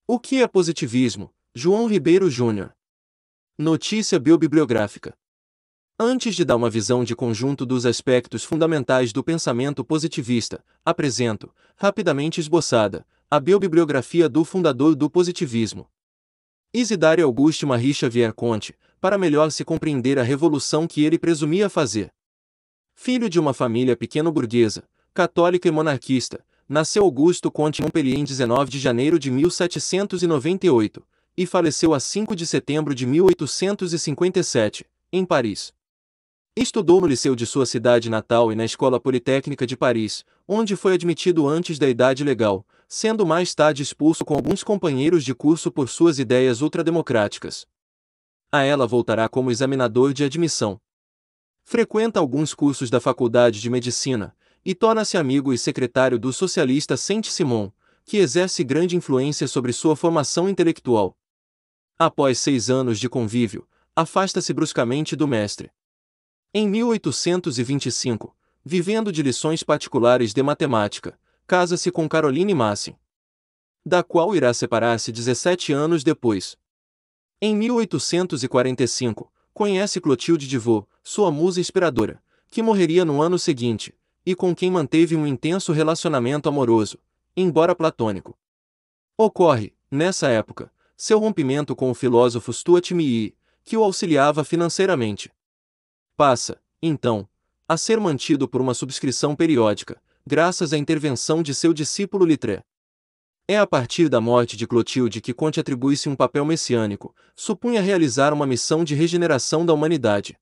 O que é positivismo? João Ribeiro Júnior. Notícia biobibliográfica. Antes de dar uma visão de conjunto dos aspectos fundamentais do pensamento positivista, apresento, rapidamente esboçada, a biobibliografia do fundador do positivismo. Isidore Auguste Marie Xavier Conte, para melhor se compreender a revolução que ele presumia fazer. Filho de uma família pequeno-burguesa, católica e monarquista, nasceu Augusto Conte em Montpellier em 19 de janeiro de 1798, e faleceu a 5 de setembro de 1857, em Paris. Estudou no liceu de sua cidade natal e na Escola Politécnica de Paris, onde foi admitido antes da idade legal, sendo mais tarde expulso com alguns companheiros de curso por suas ideias ultrademocráticas. A ela voltará como examinador de admissão. Frequenta alguns cursos da Faculdade de Medicina, e torna-se amigo e secretário do socialista Saint-Simon, que exerce grande influência sobre sua formação intelectual. Após 6 anos de convívio, afasta-se bruscamente do mestre. Em 1825, vivendo de lições particulares de matemática, casa-se com Caroline Massin, da qual irá separar-se 17 anos depois. Em 1845, conhece Clotilde de Vaux, sua musa inspiradora, que morreria no ano seguinte, e com quem manteve um intenso relacionamento amoroso, embora platônico. Ocorre, nessa época, seu rompimento com o filósofo Stuart Mill, que o auxiliava financeiramente. Passa, então, a ser mantido por uma subscrição periódica, graças à intervenção de seu discípulo Littré. É a partir da morte de Clotilde que Conte atribui-se um papel messiânico, supunha realizar uma missão de regeneração da humanidade.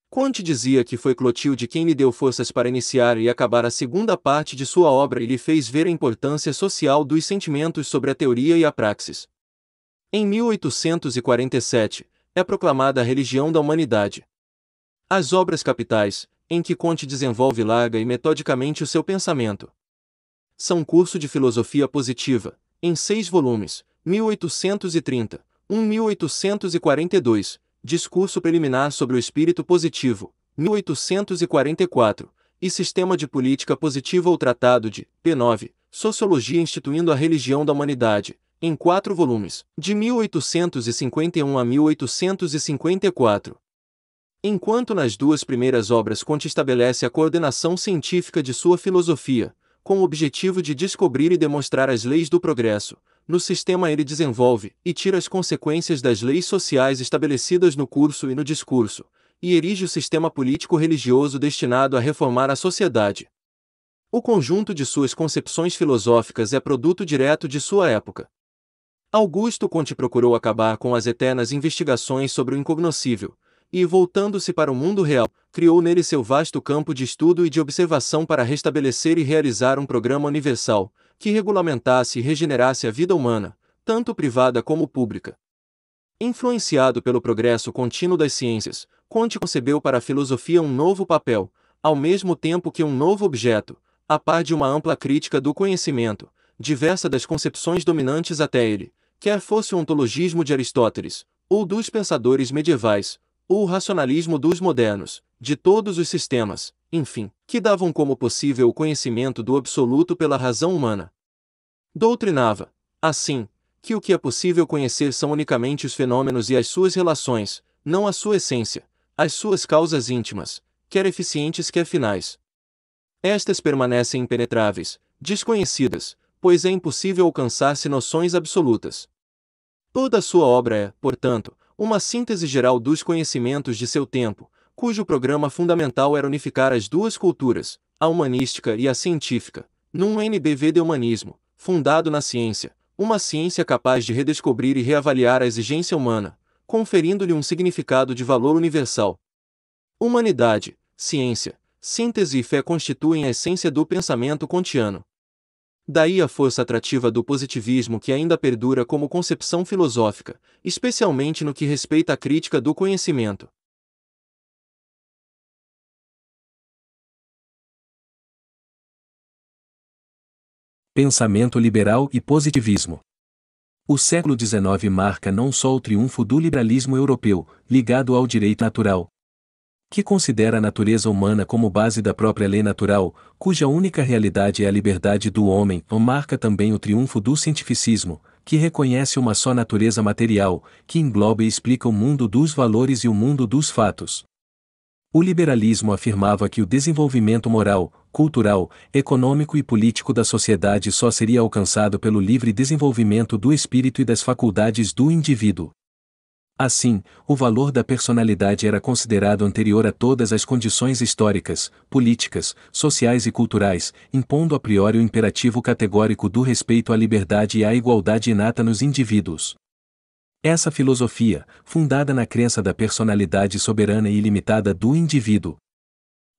Conte dizia que foi Clotilde quem lhe deu forças para iniciar e acabar a segunda parte de sua obra e lhe fez ver a importância social dos sentimentos sobre a teoria e a praxis. Em 1847, é proclamada a religião da humanidade. As obras capitais, em que Conte desenvolve larga e metodicamente o seu pensamento, são Curso de Filosofia Positiva, em 6 volumes, 1830, 1842, Discurso Preliminar sobre o Espírito Positivo, 1844, e Sistema de Política Positiva ou Tratado de P9, Sociologia instituindo a Religião da Humanidade, em 4 volumes, de 1851 a 1854. Enquanto nas 2 primeiras obras Conte estabelece a coordenação científica de sua filosofia, com o objetivo de descobrir e demonstrar as leis do progresso, no sistema ele desenvolve e tira as consequências das leis sociais estabelecidas no curso e no discurso, e erige o sistema político-religioso destinado a reformar a sociedade. O conjunto de suas concepções filosóficas é produto direto de sua época. Augusto Conte procurou acabar com as eternas investigações sobre o incognoscível, e, voltando-se para o mundo real, criou nele seu vasto campo de estudo e de observação para restabelecer e realizar um programa universal, que regulamentasse e regenerasse a vida humana, tanto privada como pública. Influenciado pelo progresso contínuo das ciências, Conte concebeu para a filosofia um novo papel, ao mesmo tempo que um novo objeto, a par de uma ampla crítica do conhecimento, diversa das concepções dominantes até ele, quer fosse o ontologismo de Aristóteles, ou dos pensadores medievais, ou o racionalismo dos modernos, de todos os sistemas, enfim, que davam como possível o conhecimento do absoluto pela razão humana. Doutrinava, assim, que o que é possível conhecer são unicamente os fenômenos e as suas relações, não a sua essência, as suas causas íntimas, quer eficientes quer finais. Estas permanecem impenetráveis, desconhecidas, pois é impossível alcançar-se noções absolutas. Toda a sua obra é, portanto, uma síntese geral dos conhecimentos de seu tempo, cujo programa fundamental era unificar as 2 culturas, a humanística e a científica, num NBV de humanismo, fundado na ciência, uma ciência capaz de redescobrir e reavaliar a exigência humana, conferindo-lhe um significado de valor universal. Humanidade, ciência, síntese e fé constituem a essência do pensamento kantiano. Daí a força atrativa do positivismo que ainda perdura como concepção filosófica, especialmente no que respeita à crítica do conhecimento. Pensamento liberal e positivismo. O século XIX marca não só o triunfo do liberalismo europeu, ligado ao direito natural, que considera a natureza humana como base da própria lei natural, cuja única realidade é a liberdade do homem, marca também o triunfo do cientificismo, que reconhece uma só natureza material, que engloba e explica o mundo dos valores e o mundo dos fatos. O liberalismo afirmava que o desenvolvimento moral, cultural, econômico e político da sociedade só seria alcançado pelo livre desenvolvimento do espírito e das faculdades do indivíduo. Assim, o valor da personalidade era considerado anterior a todas as condições históricas, políticas, sociais e culturais, impondo a priori o imperativo categórico do respeito à liberdade e à igualdade inata nos indivíduos. Essa filosofia, fundada na crença da personalidade soberana e ilimitada do indivíduo,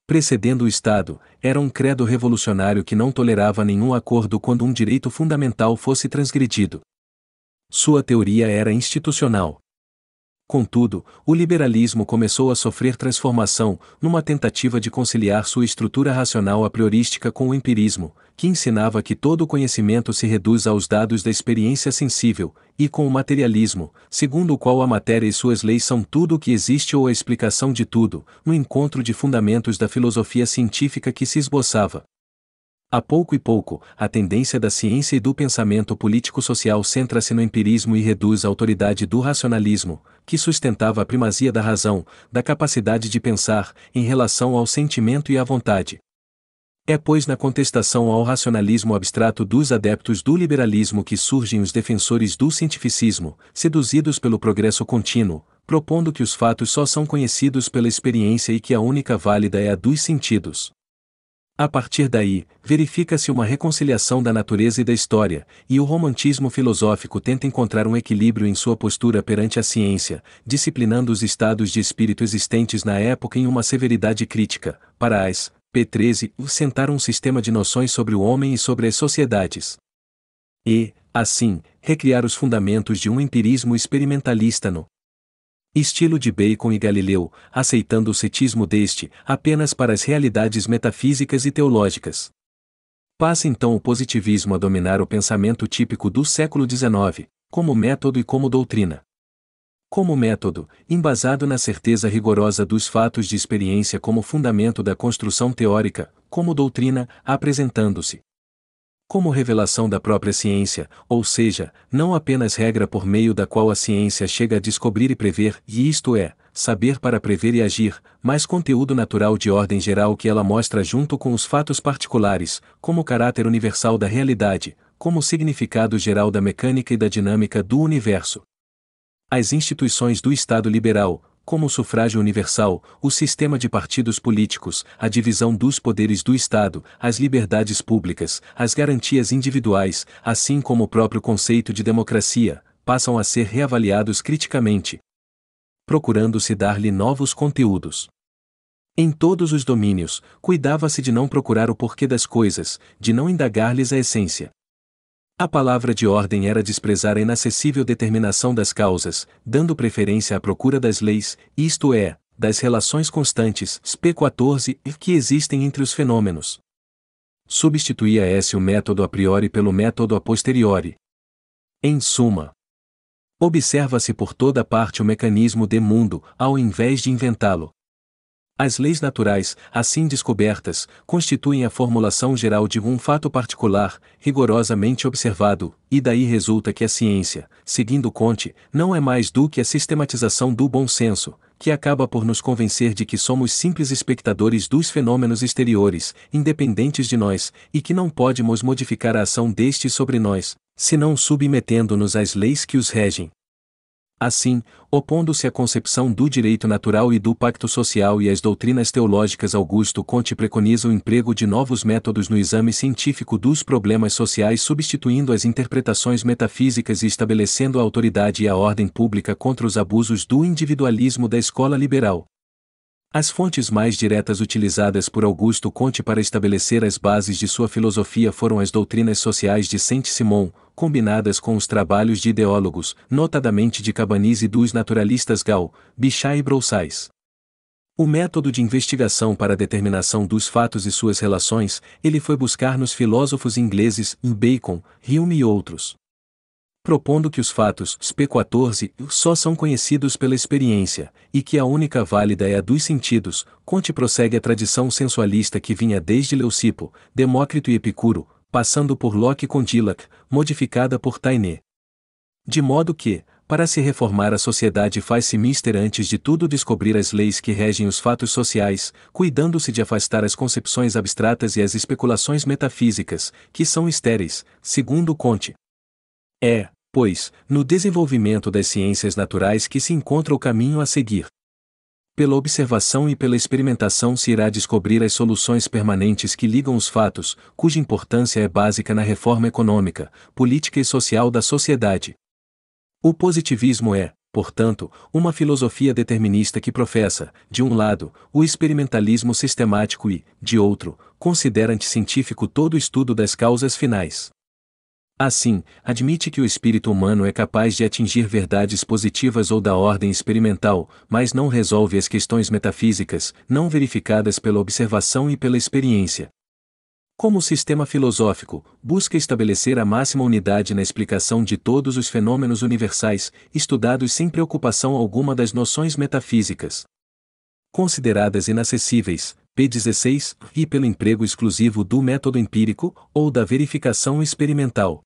precedendo o Estado, era um credo revolucionário que não tolerava nenhum acordo quando um direito fundamental fosse transgredido. Sua teoria era institucional. Contudo, o liberalismo começou a sofrer transformação, numa tentativa de conciliar sua estrutura racional a priorística com o empirismo, que ensinava que todo conhecimento se reduz aos dados da experiência sensível, e com o materialismo, segundo o qual a matéria e suas leis são tudo o que existe ou a explicação de tudo, no encontro de fundamentos da filosofia científica que se esboçava. A pouco e pouco, a tendência da ciência e do pensamento político-social centra-se no empirismo e reduz a autoridade do racionalismo, que sustentava a primazia da razão, da capacidade de pensar, em relação ao sentimento e à vontade. É pois na contestação ao racionalismo abstrato dos adeptos do liberalismo que surgem os defensores do cientificismo, seduzidos pelo progresso contínuo, propondo que os fatos só são conhecidos pela experiência e que a única válida é a dos sentidos. A partir daí, verifica-se uma reconciliação da natureza e da história, e o romantismo filosófico tenta encontrar um equilíbrio em sua postura perante a ciência, disciplinando os estados de espírito existentes na época em uma severidade crítica, para as p13 sentar um sistema de noções sobre o homem e sobre as sociedades. E, assim, recriar os fundamentos de um empirismo experimentalista no estilo de Bacon e Galileu, aceitando o cetismo deste apenas para as realidades metafísicas e teológicas. Passa então o positivismo a dominar o pensamento típico do século XIX, como método e como doutrina. Como método, embasado na certeza rigorosa dos fatos de experiência como fundamento da construção teórica, como doutrina, apresentando-se como revelação da própria ciência, ou seja, não apenas regra por meio da qual a ciência chega a descobrir e prever, e isto é, saber para prever e agir, mas conteúdo natural de ordem geral que ela mostra junto com os fatos particulares, como caráter universal da realidade, como significado geral da mecânica e da dinâmica do universo. As instituições do Estado liberal, como o sufrágio universal, o sistema de partidos políticos, a divisão dos poderes do Estado, as liberdades públicas, as garantias individuais, assim como o próprio conceito de democracia, passam a ser reavaliados criticamente, procurando-se dar-lhe novos conteúdos. Em todos os domínios, cuidava-se de não procurar o porquê das coisas, de não indagar-lhes a essência. A palavra de ordem era desprezar a inacessível determinação das causas, dando preferência à procura das leis, isto é, das relações constantes, SP14, que existem entre os fenômenos. Substituía-se o método a priori pelo método a posteriori. Em suma, observa-se por toda parte o mecanismo de mundo, ao invés de inventá-lo. As leis naturais, assim descobertas, constituem a formulação geral de um fato particular, rigorosamente observado, e daí resulta que a ciência, seguindo Comte, não é mais do que a sistematização do bom senso, que acaba por nos convencer de que somos simples espectadores dos fenômenos exteriores, independentes de nós, e que não podemos modificar a ação destes sobre nós, senão submetendo-nos às leis que os regem. Assim, opondo-se à concepção do direito natural e do pacto social e às doutrinas teológicas, Augusto Comte preconiza o emprego de novos métodos no exame científico dos problemas sociais, substituindo as interpretações metafísicas e estabelecendo a autoridade e a ordem pública contra os abusos do individualismo da escola liberal. As fontes mais diretas utilizadas por Augusto Comte para estabelecer as bases de sua filosofia foram as doutrinas sociais de Saint-Simon, combinadas com os trabalhos de ideólogos, notadamente de Cabanis e dos naturalistas Gall, Bichat e Broussais. O método de investigação para a determinação dos fatos e suas relações, ele foi buscar nos filósofos ingleses, Bacon, Hume e outros. Propondo que os fatos, SP14, só são conhecidos pela experiência, e que a única válida é a dos sentidos, Comte prossegue a tradição sensualista que vinha desde Leucipo, Demócrito e Epicuro, passando por Locke e Condillac, modificada por Taine. De modo que, para se reformar a sociedade faz-se mister antes de tudo descobrir as leis que regem os fatos sociais, cuidando-se de afastar as concepções abstratas e as especulações metafísicas, que são estéreis, segundo Comte. É, pois, no desenvolvimento das ciências naturais que se encontra o caminho a seguir. Pela observação e pela experimentação se irá descobrir as soluções permanentes que ligam os fatos, cuja importância é básica na reforma econômica, política e social da sociedade. O positivismo é, portanto, uma filosofia determinista que professa, de um lado, o experimentalismo sistemático e, de outro, considera anticientífico todo o estudo das causas finais. Assim, admite que o espírito humano é capaz de atingir verdades positivas ou da ordem experimental, mas não resolve as questões metafísicas, não verificadas pela observação e pela experiência. Como sistema filosófico, busca estabelecer a máxima unidade na explicação de todos os fenômenos universais, estudados sem preocupação alguma das noções metafísicas. Consideradas inacessíveis, p. 16, e pelo emprego exclusivo do método empírico, ou da verificação experimental.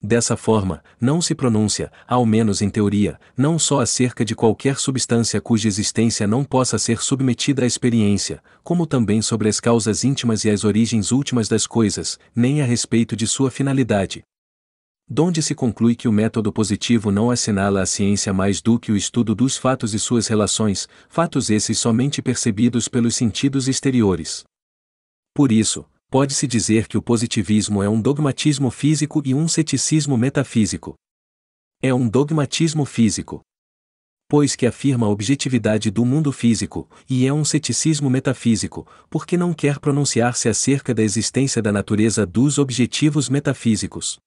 Dessa forma, não se pronuncia, ao menos em teoria, não só acerca de qualquer substância cuja existência não possa ser submetida à experiência, como também sobre as causas íntimas e as origens últimas das coisas, nem a respeito de sua finalidade. Donde se conclui que o método positivo não assinala à ciência mais do que o estudo dos fatos e suas relações, fatos esses somente percebidos pelos sentidos exteriores. Por isso, pode-se dizer que o positivismo é um dogmatismo físico e um ceticismo metafísico. É um dogmatismo físico, pois que afirma a objetividade do mundo físico, e é um ceticismo metafísico, porque não quer pronunciar-se acerca da existência da natureza dos objetivos metafísicos.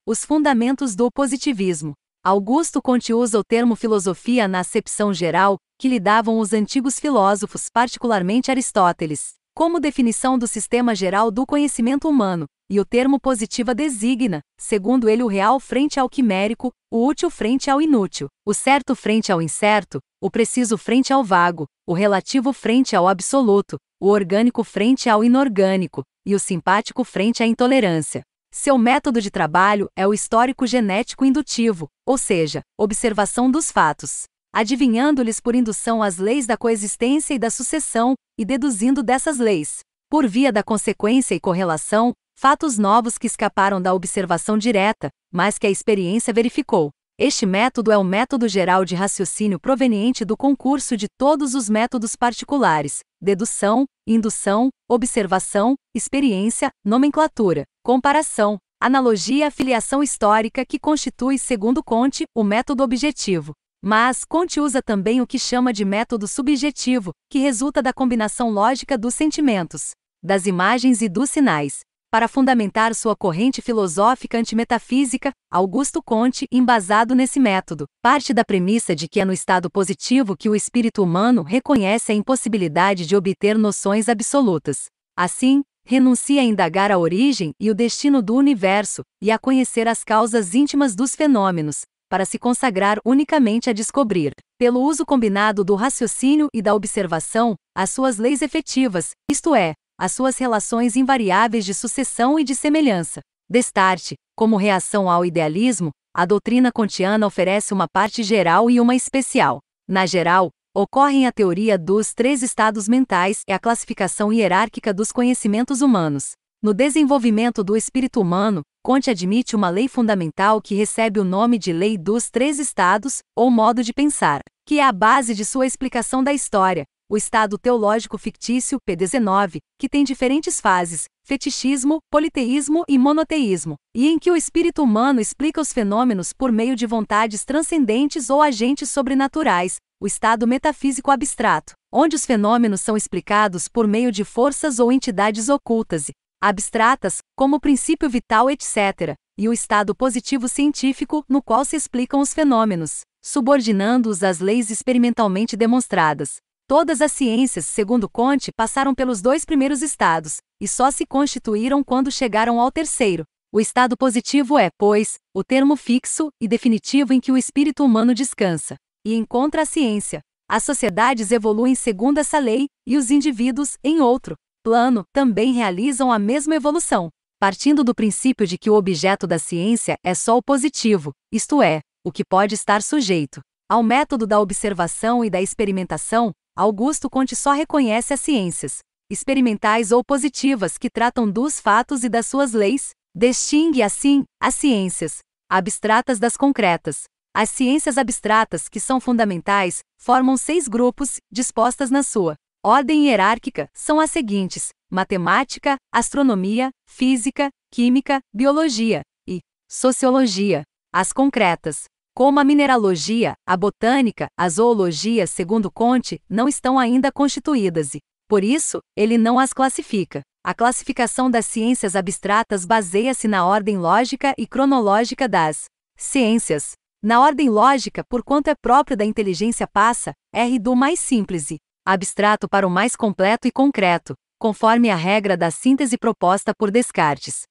Os fundamentos do positivismo. Augusto Comte usa o termo filosofia na acepção geral, que lhe davam os antigos filósofos, particularmente Aristóteles, como definição do sistema geral do conhecimento humano, e o termo positiva designa, segundo ele, o real frente ao quimérico, o útil frente ao inútil, o certo frente ao incerto, o preciso frente ao vago, o relativo frente ao absoluto, o orgânico frente ao inorgânico, e o simpático frente à intolerância. Seu método de trabalho é o histórico genético indutivo, ou seja, observação dos fatos, adivinhando-lhes por indução as leis da coexistência e da sucessão, e deduzindo dessas leis, por via da consequência e correlação, fatos novos que escaparam da observação direta, mas que a experiência verificou. Este método é o método geral de raciocínio proveniente do concurso de todos os métodos particulares: dedução, indução, observação, experiência, nomenclatura, comparação, analogia e filiação histórica, que constitui, segundo Comte, o método objetivo. Mas Comte usa também o que chama de método subjetivo, que resulta da combinação lógica dos sentimentos, das imagens e dos sinais. Para fundamentar sua corrente filosófica antimetafísica, Augusto Comte, embasado nesse método, parte da premissa de que é no estado positivo que o espírito humano reconhece a impossibilidade de obter noções absolutas. Assim, renuncia a indagar a origem e o destino do universo, e a conhecer as causas íntimas dos fenômenos, para se consagrar unicamente a descobrir, pelo uso combinado do raciocínio e da observação, as suas leis efetivas, isto é, as suas relações invariáveis de sucessão e de semelhança. Destarte, como reação ao idealismo, a doutrina kantiana oferece uma parte geral e uma especial. Na geral, ocorrem a teoria dos três estados mentais e a classificação hierárquica dos conhecimentos humanos. No desenvolvimento do espírito humano, Comte admite uma lei fundamental que recebe o nome de Lei dos Três Estados, ou modo de pensar, que é a base de sua explicação da história, o estado teológico fictício, P19, que tem diferentes fases, fetichismo, politeísmo e monoteísmo, e em que o espírito humano explica os fenômenos por meio de vontades transcendentes ou agentes sobrenaturais, o estado metafísico abstrato, onde os fenômenos são explicados por meio de forças ou entidades ocultas, abstratas, como o princípio vital, etc., e o estado positivo científico, no qual se explicam os fenômenos, subordinando-os às leis experimentalmente demonstradas. Todas as ciências, segundo Comte, passaram pelos dois primeiros estados, e só se constituíram quando chegaram ao terceiro. O estado positivo é, pois, o termo fixo e definitivo em que o espírito humano descansa, e encontra a ciência. As sociedades evoluem segundo essa lei, e os indivíduos, em outro plano, também realizam a mesma evolução, partindo do princípio de que o objeto da ciência é só o positivo, isto é, o que pode estar sujeito ao método da observação e da experimentação. Augusto Comte só reconhece as ciências experimentais ou positivas que tratam dos fatos e das suas leis, distingue assim as ciências abstratas das concretas. As ciências abstratas, que são fundamentais, formam 6 grupos, dispostas na sua ordem hierárquica, são as seguintes: matemática, astronomia, física, química, biologia e sociologia. As concretas, como a mineralogia, a botânica, a zoologia, segundo Comte, não estão ainda constituídas e, por isso, ele não as classifica. A classificação das ciências abstratas baseia-se na ordem lógica e cronológica das ciências. Na ordem lógica, porquanto é próprio da inteligência, passa, R do mais simples e abstrato para o mais completo e concreto, conforme a regra da síntese proposta por Descartes.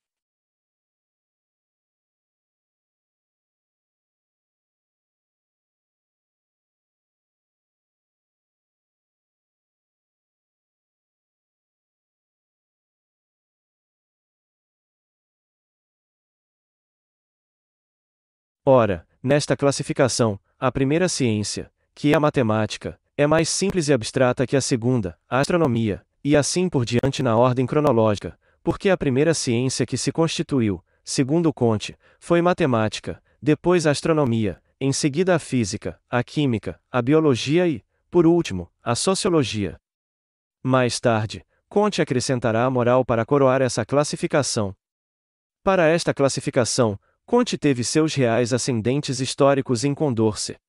Ora, nesta classificação, a primeira ciência, que é a matemática, é mais simples e abstrata que a segunda, a astronomia, e assim por diante na ordem cronológica, porque a primeira ciência que se constituiu, segundo Comte, foi matemática, depois a astronomia, em seguida a física, a química, a biologia e, por último, a sociologia. Mais tarde, Comte acrescentará a moral para coroar essa classificação. Para esta classificação, Comte teve seus reais ascendentes históricos em Condorcet,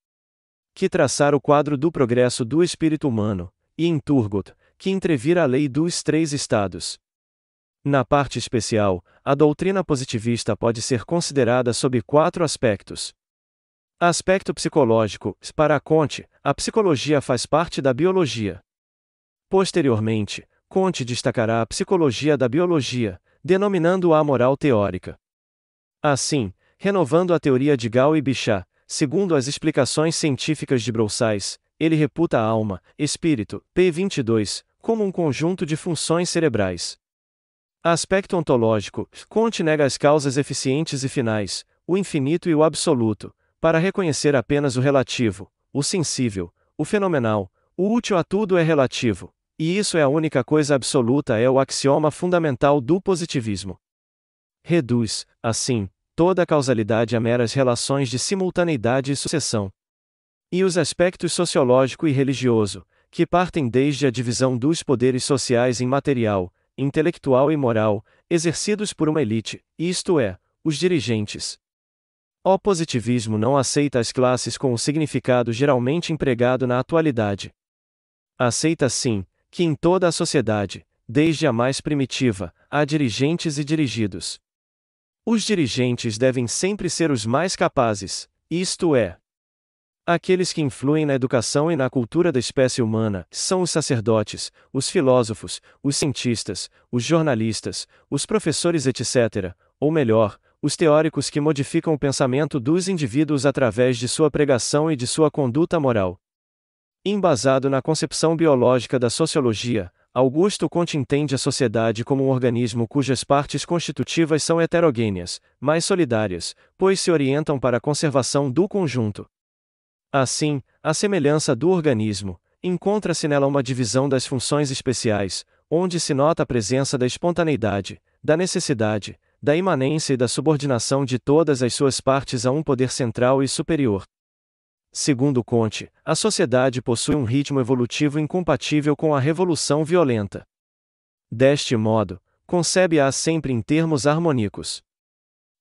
que traçara o quadro do progresso do espírito humano, e em Turgot, que entrevira a lei dos três estados. Na parte especial, a doutrina positivista pode ser considerada sob 4 aspectos. Aspecto psicológico: para Comte, a psicologia faz parte da biologia. Posteriormente, Comte destacará a psicologia da biologia, denominando-a a moral teórica. Assim, renovando a teoria de Gall e Bichat, segundo as explicações científicas de Broussais, ele reputa a alma, espírito, P22, como um conjunto de funções cerebrais. Aspecto ontológico: Comte nega as causas eficientes e finais, o infinito e o absoluto, para reconhecer apenas o relativo, o sensível, o fenomenal. O útil a tudo é relativo, e isso é a única coisa absoluta, é o axioma fundamental do positivismo. Reduz, assim, toda a causalidade a meras relações de simultaneidade e sucessão. E os aspectos sociológico e religioso, que partem desde a divisão dos poderes sociais em material, intelectual e moral, exercidos por uma elite, isto é, os dirigentes. O positivismo não aceita as classes com o significado geralmente empregado na atualidade. Aceita sim, que em toda a sociedade, desde a mais primitiva, há dirigentes e dirigidos. Os dirigentes devem sempre ser os mais capazes, isto é, aqueles que influem na educação e na cultura da espécie humana, são os sacerdotes, os filósofos, os cientistas, os jornalistas, os professores etc., ou melhor, os teóricos que modificam o pensamento dos indivíduos através de sua pregação e de sua conduta moral. Embasado na concepção biológica da sociologia, Augusto Comte entende a sociedade como um organismo cujas partes constitutivas são heterogêneas, mas solidárias, pois se orientam para a conservação do conjunto. Assim, à semelhança do organismo, encontra-se nela uma divisão das funções especiais, onde se nota a presença da espontaneidade, da necessidade, da imanência e da subordinação de todas as suas partes a um poder central e superior. Segundo Comte, a sociedade possui um ritmo evolutivo incompatível com a revolução violenta. Deste modo, concebe-a sempre em termos harmônicos.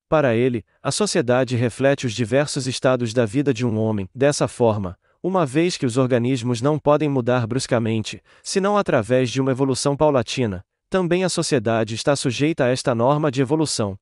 Para ele, a sociedade reflete os diversos estados da vida de um homem. Dessa forma, uma vez que os organismos não podem mudar bruscamente, senão através de uma evolução paulatina, também a sociedade está sujeita a esta norma de evolução.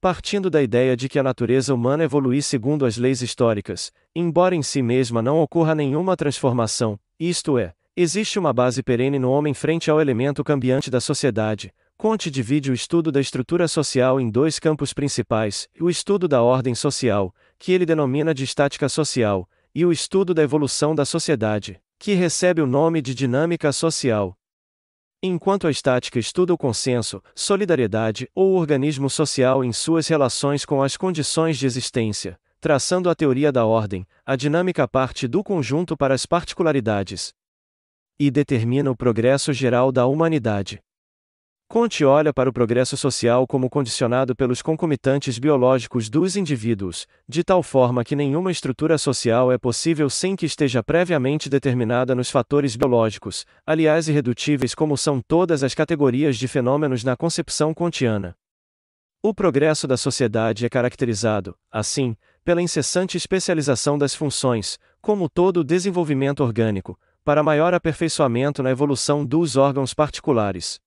Partindo da ideia de que a natureza humana evolui segundo as leis históricas, embora em si mesma não ocorra nenhuma transformação, isto é, existe uma base perene no homem frente ao elemento cambiante da sociedade, Comte divide o estudo da estrutura social em 2 campos principais, o estudo da ordem social, que ele denomina de estática social, e o estudo da evolução da sociedade, que recebe o nome de dinâmica social. Enquanto a estática estuda o consenso, solidariedade ou o organismo social em suas relações com as condições de existência, traçando a teoria da ordem, a dinâmica parte do conjunto para as particularidades e determina o progresso geral da humanidade. Comte olha para o progresso social como condicionado pelos concomitantes biológicos dos indivíduos, de tal forma que nenhuma estrutura social é possível sem que esteja previamente determinada nos fatores biológicos, aliás irredutíveis como são todas as categorias de fenômenos na concepção comtiana. O progresso da sociedade é caracterizado, assim, pela incessante especialização das funções, como todo o desenvolvimento orgânico, para maior aperfeiçoamento na evolução dos órgãos particulares.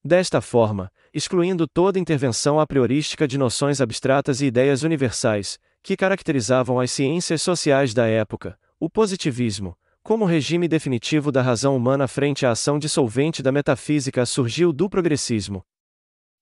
Desta forma, excluindo toda intervenção a priorística de noções abstratas e ideias universais, que caracterizavam as ciências sociais da época, o positivismo, como regime definitivo da razão humana frente à ação dissolvente da metafísica, surgiu do progressismo.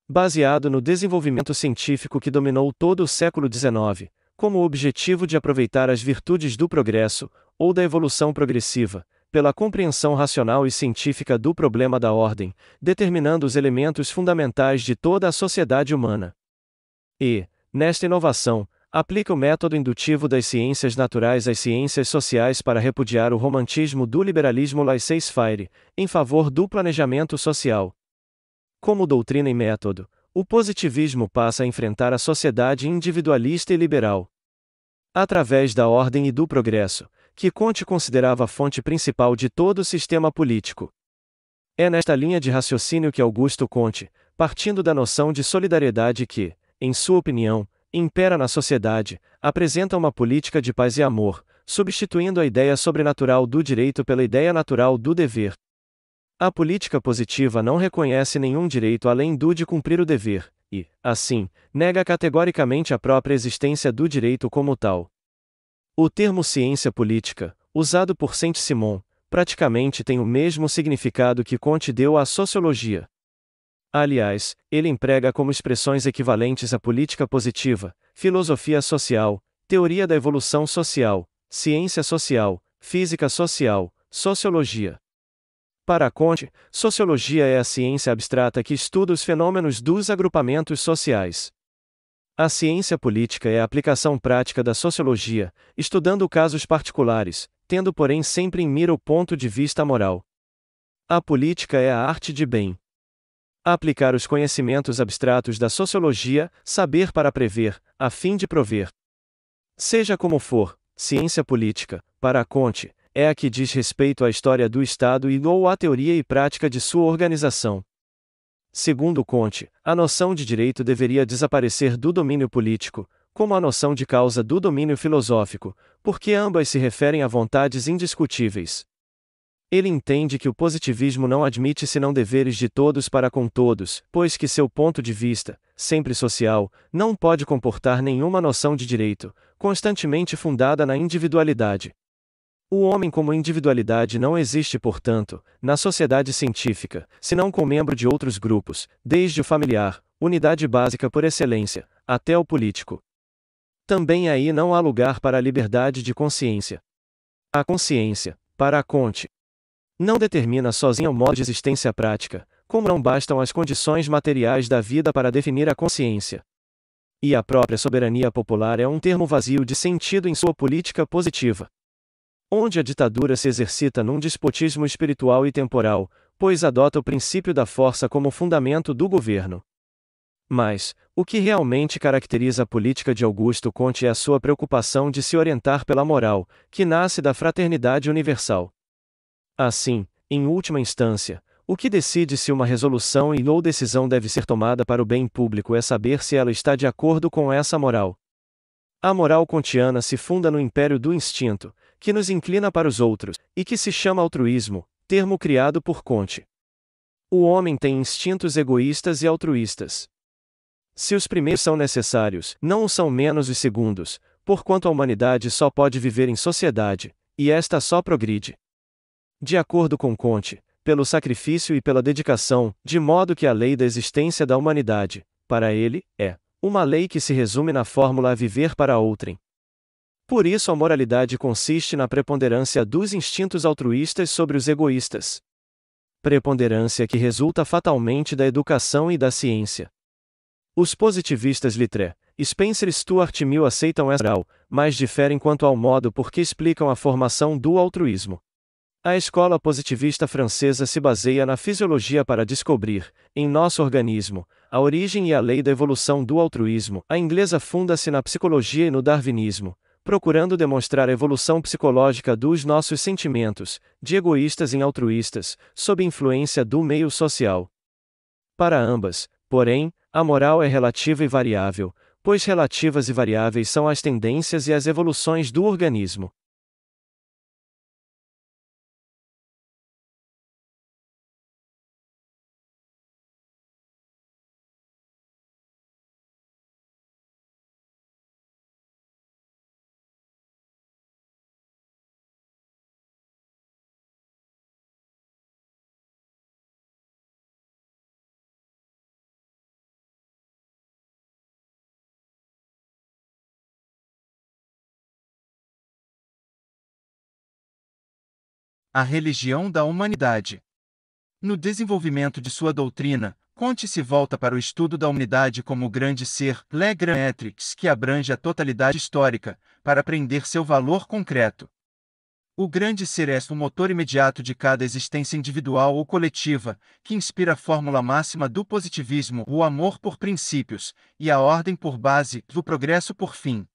Baseado no desenvolvimento científico que dominou todo o século XIX, como o objetivo de aproveitar as virtudes do progresso, ou da evolução progressiva, pela compreensão racional e científica do problema da ordem, determinando os elementos fundamentais de toda a sociedade humana. E, nesta inovação, aplica o método indutivo das ciências naturais às ciências sociais para repudiar o romantismo do liberalismo laissez-faire, em favor do planejamento social. Como doutrina e método, o positivismo passa a enfrentar a sociedade individualista e liberal. Através da ordem e do progresso, que Comte considerava a fonte principal de todo o sistema político. É nesta linha de raciocínio que Augusto Comte, partindo da noção de solidariedade que, em sua opinião, impera na sociedade, apresenta uma política de paz e amor, substituindo a ideia sobrenatural do direito pela ideia natural do dever. A política positiva não reconhece nenhum direito além do de cumprir o dever, e, assim, nega categoricamente a própria existência do direito como tal. O termo ciência política, usado por Saint-Simon, praticamente tem o mesmo significado que Comte deu à sociologia. Aliás, ele emprega como expressões equivalentes a política positiva, filosofia social, teoria da evolução social, ciência social, física social, sociologia. Para Comte, sociologia é a ciência abstrata que estuda os fenômenos dos agrupamentos sociais. A ciência política é a aplicação prática da sociologia, estudando casos particulares, tendo porém sempre em mira o ponto de vista moral. A política é a arte de bem. Aplicar os conhecimentos abstratos da sociologia, saber para prever, a fim de prover. Seja como for, ciência política, para Comte, é a que diz respeito à história do Estado e ou à teoria e prática de sua organização. Segundo Comte, a noção de direito deveria desaparecer do domínio político, como a noção de causa do domínio filosófico, porque ambas se referem a vontades indiscutíveis. Ele entende que o positivismo não admite senão deveres de todos para com todos, pois que seu ponto de vista, sempre social, não pode comportar nenhuma noção de direito, constantemente fundada na individualidade. O homem como individualidade não existe, portanto, na sociedade científica, senão como membro de outros grupos, desde o familiar, unidade básica por excelência, até o político. Também aí não há lugar para a liberdade de consciência. A consciência, para Comte, não determina sozinha o modo de existência prática, como não bastam as condições materiais da vida para definir a consciência. E a própria soberania popular é um termo vazio de sentido em sua política positiva, onde a ditadura se exercita num despotismo espiritual e temporal, pois adota o princípio da força como fundamento do governo. Mas, o que realmente caracteriza a política de Augusto Comte é a sua preocupação de se orientar pela moral, que nasce da fraternidade universal. Assim, em última instância, o que decide se uma resolução e ou decisão deve ser tomada para o bem público é saber se ela está de acordo com essa moral. A moral kantiana se funda no império do instinto, que nos inclina para os outros, e que se chama altruísmo, termo criado por Comte. O homem tem instintos egoístas e altruístas. Se os primeiros são necessários, não o são menos os segundos, porquanto a humanidade só pode viver em sociedade, e esta só progride. De acordo com Comte, pelo sacrifício e pela dedicação, de modo que a lei da existência da humanidade, para ele, é uma lei que se resume na fórmula a viver para outrem. Por isso a moralidade consiste na preponderância dos instintos altruístas sobre os egoístas. Preponderância que resulta fatalmente da educação e da ciência. Os positivistas Littré, Spencer e Stuart Mill aceitam essa moral, mas diferem quanto ao modo por que explicam a formação do altruísmo. A escola positivista francesa se baseia na fisiologia para descobrir, em nosso organismo, a origem e a lei da evolução do altruísmo. A inglesa funda-se na psicologia e no darwinismo, procurando demonstrar a evolução psicológica dos nossos sentimentos, de egoístas em altruístas, sob influência do meio social. Para ambas, porém, a moral é relativa e variável, pois relativas e variáveis são as tendências e as evoluções do organismo. A religião da humanidade. No desenvolvimento de sua doutrina, Comte se volta para o estudo da humanidade como o grande ser, le grand être, que abrange a totalidade histórica, para aprender seu valor concreto. O grande ser é o motor imediato de cada existência individual ou coletiva, que inspira a fórmula máxima do positivismo, o amor por princípios, e a ordem por base, o progresso por fim.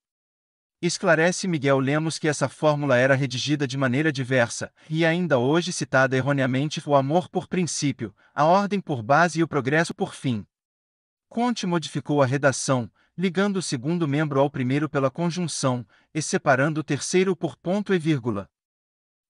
Esclarece Miguel Lemos que essa fórmula era redigida de maneira diversa, e ainda hoje citada erroneamente: o amor por princípio, a ordem por base e o progresso por fim. Comte modificou a redação, ligando o segundo membro ao primeiro pela conjunção, e separando o terceiro por ponto e vírgula.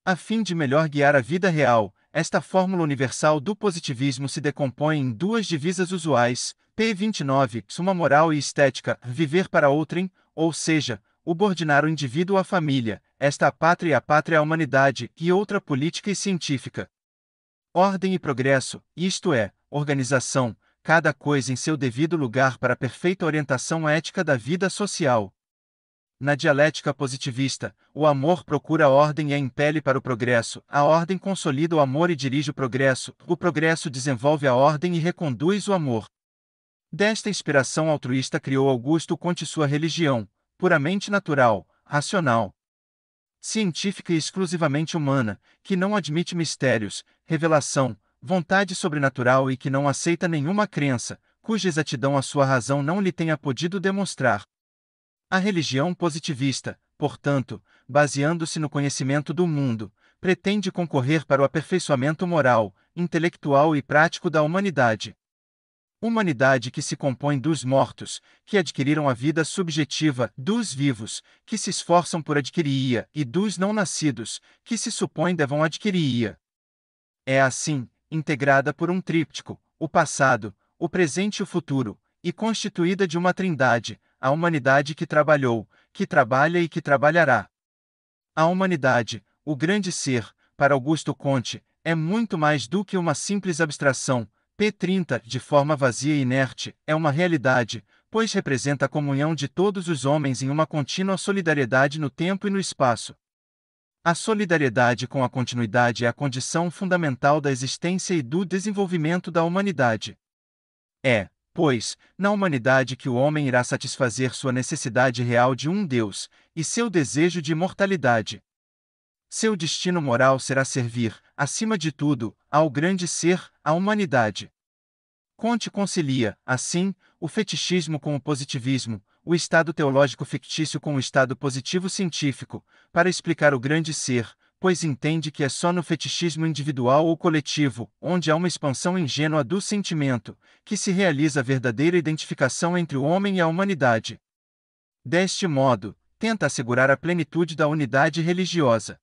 A fim de melhor guiar a vida real, esta fórmula universal do positivismo se decompõe em duas divisas usuais, p29, uma moral e estética, viver para outrem, ou seja, subordinar o indivíduo à família, esta a pátria à humanidade, e outra política e científica. Ordem e progresso, isto é, organização, cada coisa em seu devido lugar para a perfeita orientação ética da vida social. Na dialética positivista, o amor procura a ordem e a impele para o progresso, a ordem consolida o amor e dirige o progresso desenvolve a ordem e reconduz o amor. Desta inspiração altruísta criou Augusto Comte sua religião, puramente natural, racional, científica e exclusivamente humana, que não admite mistérios, revelação, vontade sobrenatural e que não aceita nenhuma crença, cuja exatidão a sua razão não lhe tenha podido demonstrar. A religião positivista, portanto, baseando-se no conhecimento do mundo, pretende concorrer para o aperfeiçoamento moral, intelectual e prático da humanidade. Humanidade que se compõe dos mortos, que adquiriram a vida subjetiva, dos vivos, que se esforçam por adquirir-a, e dos não nascidos, que se supõe devam adquirir-a. É assim, integrada por um tríptico, o passado, o presente e o futuro, e constituída de uma trindade, a humanidade que trabalhou, que trabalha e que trabalhará. A humanidade, o grande ser, para Augusto Comte, é muito mais do que uma simples abstração, p30, de forma vazia e inerte, é uma realidade, pois representa a comunhão de todos os homens em uma contínua solidariedade no tempo e no espaço. A solidariedade com a continuidade é a condição fundamental da existência e do desenvolvimento da humanidade. É, pois, na humanidade que o homem irá satisfazer sua necessidade real de um Deus, e seu desejo de imortalidade. Seu destino moral será servir, acima de tudo, ao grande ser, a humanidade. Comte concilia, assim, o fetichismo com o positivismo, o estado teológico fictício com o estado positivo científico, para explicar o grande ser, pois entende que é só no fetichismo individual ou coletivo, onde há uma expansão ingênua do sentimento, que se realiza a verdadeira identificação entre o homem e a humanidade. Deste modo, tenta assegurar a plenitude da unidade religiosa.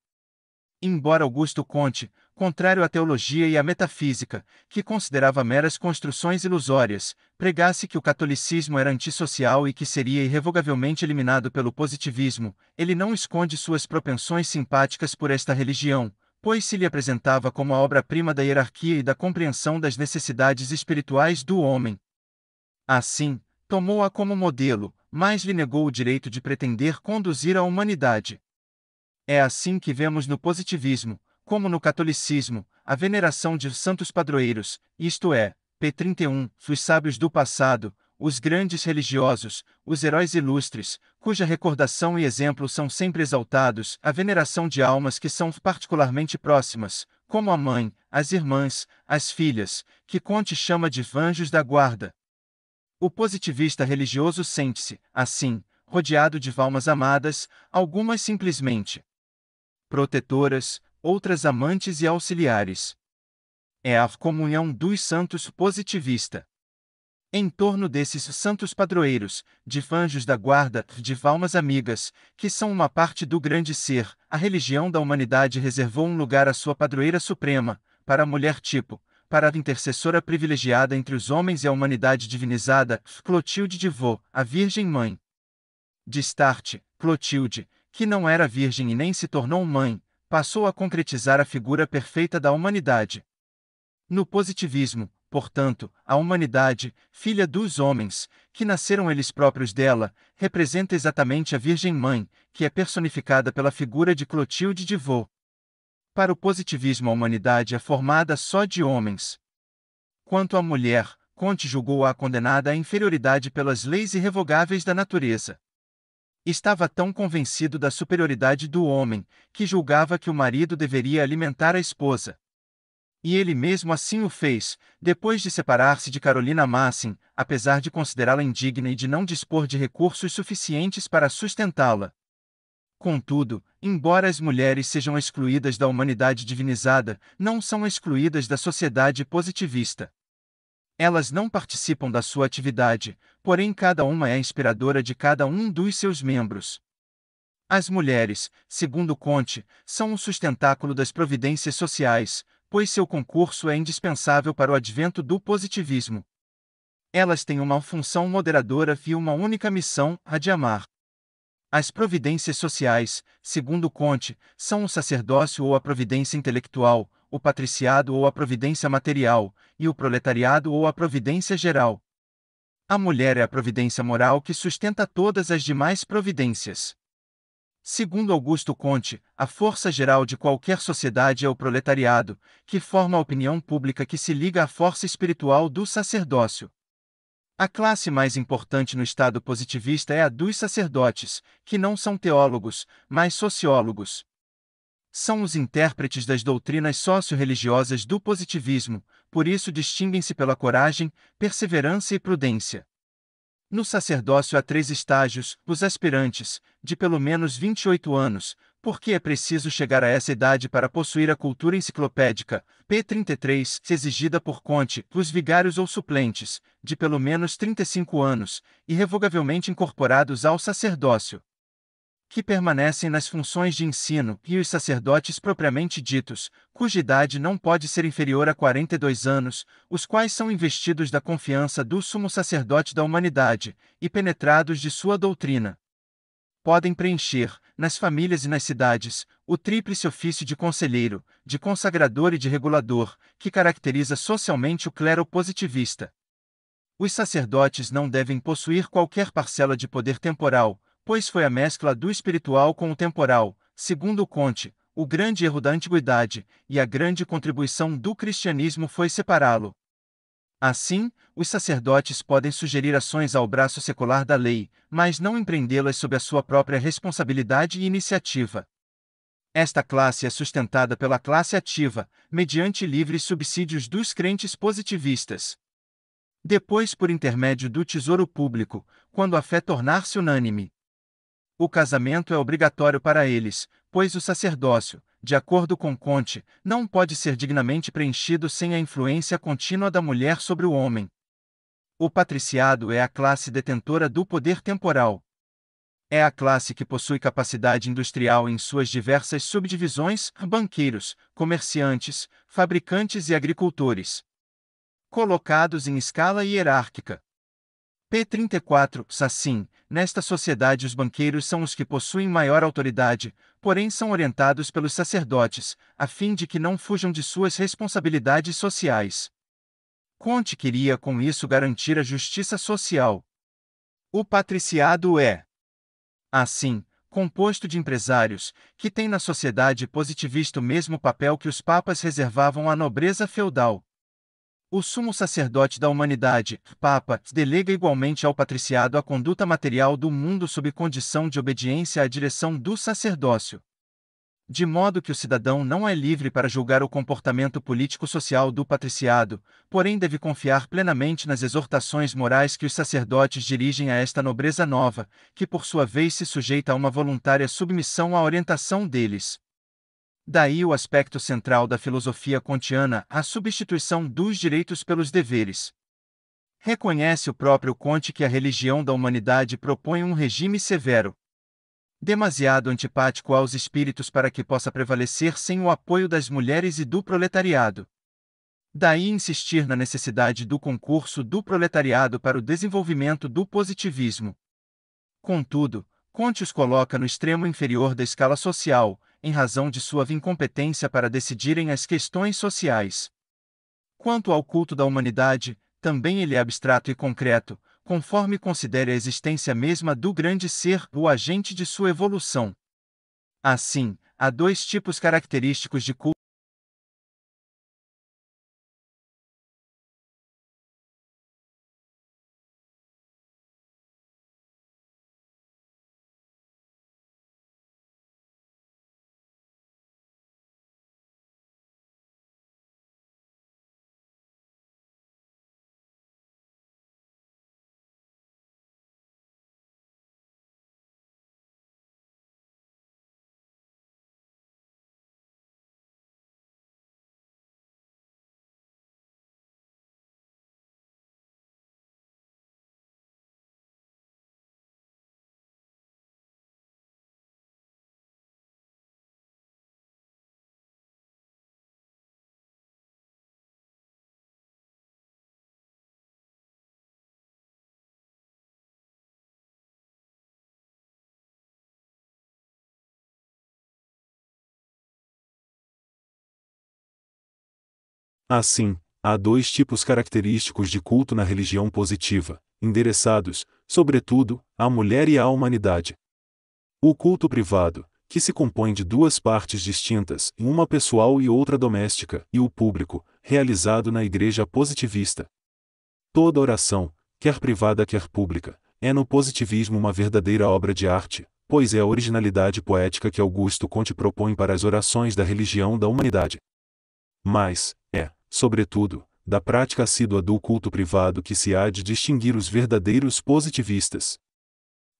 Embora Augusto Comte, contrário à teologia e à metafísica, que considerava meras construções ilusórias, pregasse que o catolicismo era antissocial e que seria irrevogavelmente eliminado pelo positivismo, ele não esconde suas propensões simpáticas por esta religião, pois se lhe apresentava como a obra-prima da hierarquia e da compreensão das necessidades espirituais do homem. Assim, tomou-a como modelo, mas lhe negou o direito de pretender conduzir a humanidade. É assim que vemos no positivismo, como no catolicismo, a veneração de santos padroeiros, isto é, p31, os sábios do passado, os grandes religiosos, os heróis ilustres, cuja recordação e exemplo são sempre exaltados, a veneração de almas que são particularmente próximas, como a mãe, as irmãs, as filhas, que Comte chama de anjos da guarda. O positivista religioso sente-se, assim, rodeado de almas amadas, algumas simplesmente protetoras, outras amantes e auxiliares. É a comunhão dos santos positivista. Em torno desses santos padroeiros, de anjos da guarda, de almas amigas, que são uma parte do grande ser, a religião da humanidade reservou um lugar à sua padroeira suprema, para a mulher tipo, para a intercessora privilegiada entre os homens e a humanidade divinizada, Clotilde de Vaux, a Virgem Mãe. Destarte, Clotilde, que não era virgem e nem se tornou mãe, passou a concretizar a figura perfeita da humanidade. No positivismo, portanto, a humanidade, filha dos homens, que nasceram eles próprios dela, representa exatamente a Virgem Mãe, que é personificada pela figura de Clotilde de Vaux. Para o positivismo a humanidade é formada só de homens. Quanto à mulher, Comte julgou-a condenada à inferioridade pelas leis irrevogáveis da natureza. Estava tão convencido da superioridade do homem, que julgava que o marido deveria alimentar a esposa. E ele mesmo assim o fez, depois de separar-se de Carolina Massin, apesar de considerá-la indigna e de não dispor de recursos suficientes para sustentá-la. Contudo, embora as mulheres sejam excluídas da humanidade divinizada, não são excluídas da sociedade positivista. Elas não participam da sua atividade, porém cada uma é a inspiradora de cada um dos seus membros. As mulheres, segundo Comte, são o sustentáculo das providências sociais, pois seu concurso é indispensável para o advento do positivismo. Elas têm uma função moderadora e uma única missão, a de amar. As providências sociais, segundo Comte, são o sacerdócio ou a providência intelectual, o patriciado ou a providência material, e o proletariado ou a providência geral. A mulher é a providência moral que sustenta todas as demais providências. Segundo Augusto Comte, a força geral de qualquer sociedade é o proletariado, que forma a opinião pública que se liga à força espiritual do sacerdócio. A classe mais importante no Estado positivista é a dos sacerdotes, que não são teólogos, mas sociólogos. São os intérpretes das doutrinas socio-religiosas do positivismo, por isso distinguem-se pela coragem, perseverança e prudência. No sacerdócio há 3 estágios: os aspirantes, de pelo menos 28 anos, porque é preciso chegar a essa idade para possuir a cultura enciclopédica, p. 33, exigida por Comte; os vigários ou suplentes, de pelo menos 35 anos, irrevogavelmente incorporados ao sacerdócio, que permanecem nas funções de ensino, e os sacerdotes propriamente ditos, cuja idade não pode ser inferior a 42 anos, os quais são investidos da confiança do sumo sacerdote da humanidade, e penetrados de sua doutrina. Podem preencher, nas famílias e nas cidades, o tríplice ofício de conselheiro, de consagrador e de regulador, que caracteriza socialmente o clero positivista. Os sacerdotes não devem possuir qualquer parcela de poder temporal, pois foi a mescla do espiritual com o temporal, segundo Comte, o grande erro da antiguidade, e a grande contribuição do cristianismo foi separá-lo. Assim, os sacerdotes podem sugerir ações ao braço secular da lei, mas não empreendê-las sob a sua própria responsabilidade e iniciativa. Esta classe é sustentada pela classe ativa, mediante livres subsídios dos crentes positivistas. Depois, por intermédio do tesouro público, quando a fé tornar-se unânime. O casamento é obrigatório para eles, pois o sacerdócio, de acordo com Comte, não pode ser dignamente preenchido sem a influência contínua da mulher sobre o homem. O patriciado é a classe detentora do poder temporal. É a classe que possui capacidade industrial em suas diversas subdivisões: banqueiros, comerciantes, fabricantes e agricultores, colocados em escala hierárquica. p. 34, assim, nesta sociedade os banqueiros são os que possuem maior autoridade, porém são orientados pelos sacerdotes, a fim de que não fujam de suas responsabilidades sociais. Comte queria com isso garantir a justiça social. O patriciado é, assim, composto de empresários, que têm na sociedade positivista o mesmo papel que os papas reservavam à nobreza feudal. O sumo sacerdote da humanidade, Papa, delega igualmente ao patriciado a conduta material do mundo sob condição de obediência à direção do sacerdócio. De modo que o cidadão não é livre para julgar o comportamento político-social do patriciado, porém deve confiar plenamente nas exortações morais que os sacerdotes dirigem a esta nobreza nova, que por sua vez se sujeita a uma voluntária submissão à orientação deles. Daí o aspecto central da filosofia kantiana, a substituição dos direitos pelos deveres. Reconhece o próprio Comte que a religião da humanidade propõe um regime severo, demasiado antipático aos espíritos para que possa prevalecer sem o apoio das mulheres e do proletariado. Daí insistir na necessidade do concurso do proletariado para o desenvolvimento do positivismo. Contudo, Comte os coloca no extremo inferior da escala social, em razão de sua incompetência para decidirem as questões sociais. Quanto ao culto da humanidade, também ele é abstrato e concreto, conforme considere a existência mesma do grande ser, o agente de sua evolução. Assim, há 2 tipos característicos de culto. Assim, há dois tipos característicos de culto na religião positiva, endereçados, sobretudo, à mulher e à humanidade. O culto privado, que se compõe de duas partes distintas, uma pessoal e outra doméstica, e o público, realizado na igreja positivista. Toda oração, quer privada quer pública, é no positivismo uma verdadeira obra de arte, pois é a originalidade poética que Augusto Comte propõe para as orações da religião da humanidade. Mas, é, sobretudo, da prática assídua do culto privado que se há de distinguir os verdadeiros positivistas.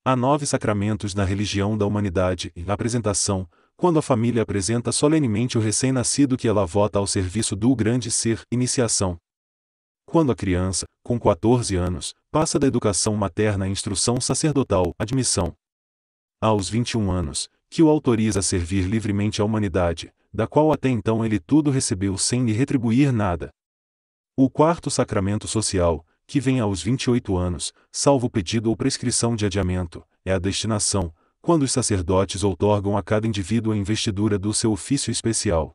Há 9 sacramentos na religião da humanidade e, a apresentação, quando a família apresenta solenemente o recém-nascido que ela vota ao serviço do grande ser, iniciação. Quando a criança, com 14 anos, passa da educação materna à instrução sacerdotal, admissão. Aos 21 anos, que o autoriza a servir livremente a humanidade, da qual até então ele tudo recebeu sem lhe retribuir nada. O quarto sacramento social, que vem aos 28 anos, salvo pedido ou prescrição de adiamento, é a destinação, quando os sacerdotes outorgam a cada indivíduo a investidura do seu ofício especial.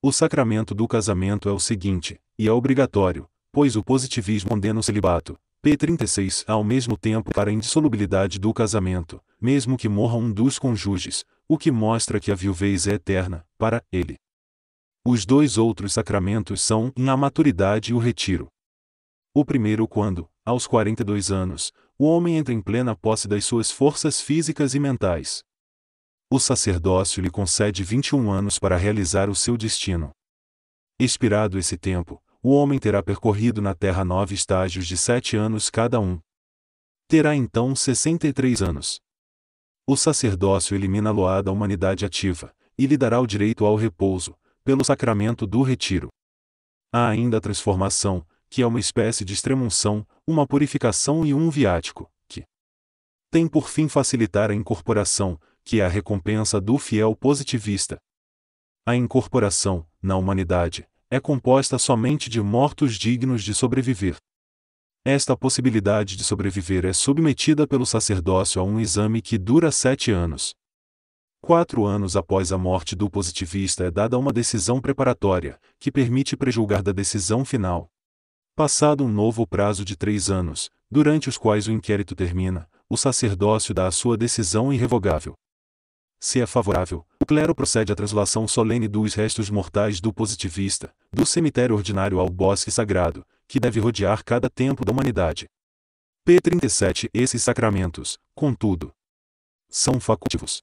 O sacramento do casamento é o seguinte, e é obrigatório, pois o positivismo condena o celibato, p. 36, ao mesmo tempo para a indissolubilidade do casamento, mesmo que morra um dos cônjuges, o que mostra que a viuvez é eterna, para ele. Os dois outros sacramentos são a maturidade e o retiro. O primeiro quando, aos 42 anos, o homem entra em plena posse das suas forças físicas e mentais. O sacerdócio lhe concede 21 anos para realizar o seu destino. Expirado esse tempo, o homem terá percorrido na terra 9 estágios de 7 anos cada um. Terá então 63 anos. O sacerdócio elimina-lo-á da humanidade ativa, e lhe dará o direito ao repouso, pelo sacramento do retiro. Há ainda a transformação, que é uma espécie de extremunção, uma purificação e um viático, que tem por fim facilitar a incorporação, que é a recompensa do fiel positivista. A incorporação, na humanidade, é composta somente de mortos dignos de sobreviver. Esta possibilidade de sobreviver é submetida pelo sacerdócio a um exame que dura 7 anos. 4 anos após a morte do positivista é dada uma decisão preparatória, que permite prejulgar da decisão final. Passado um novo prazo de 3 anos, durante os quais o inquérito termina, o sacerdócio dá a sua decisão irrevogável. Se é favorável, o clero procede à translação solene dos restos mortais do positivista, do cemitério ordinário ao bosque sagrado, que deve rodear cada templo da humanidade. p. 37 Esses sacramentos, contudo, são facultativos.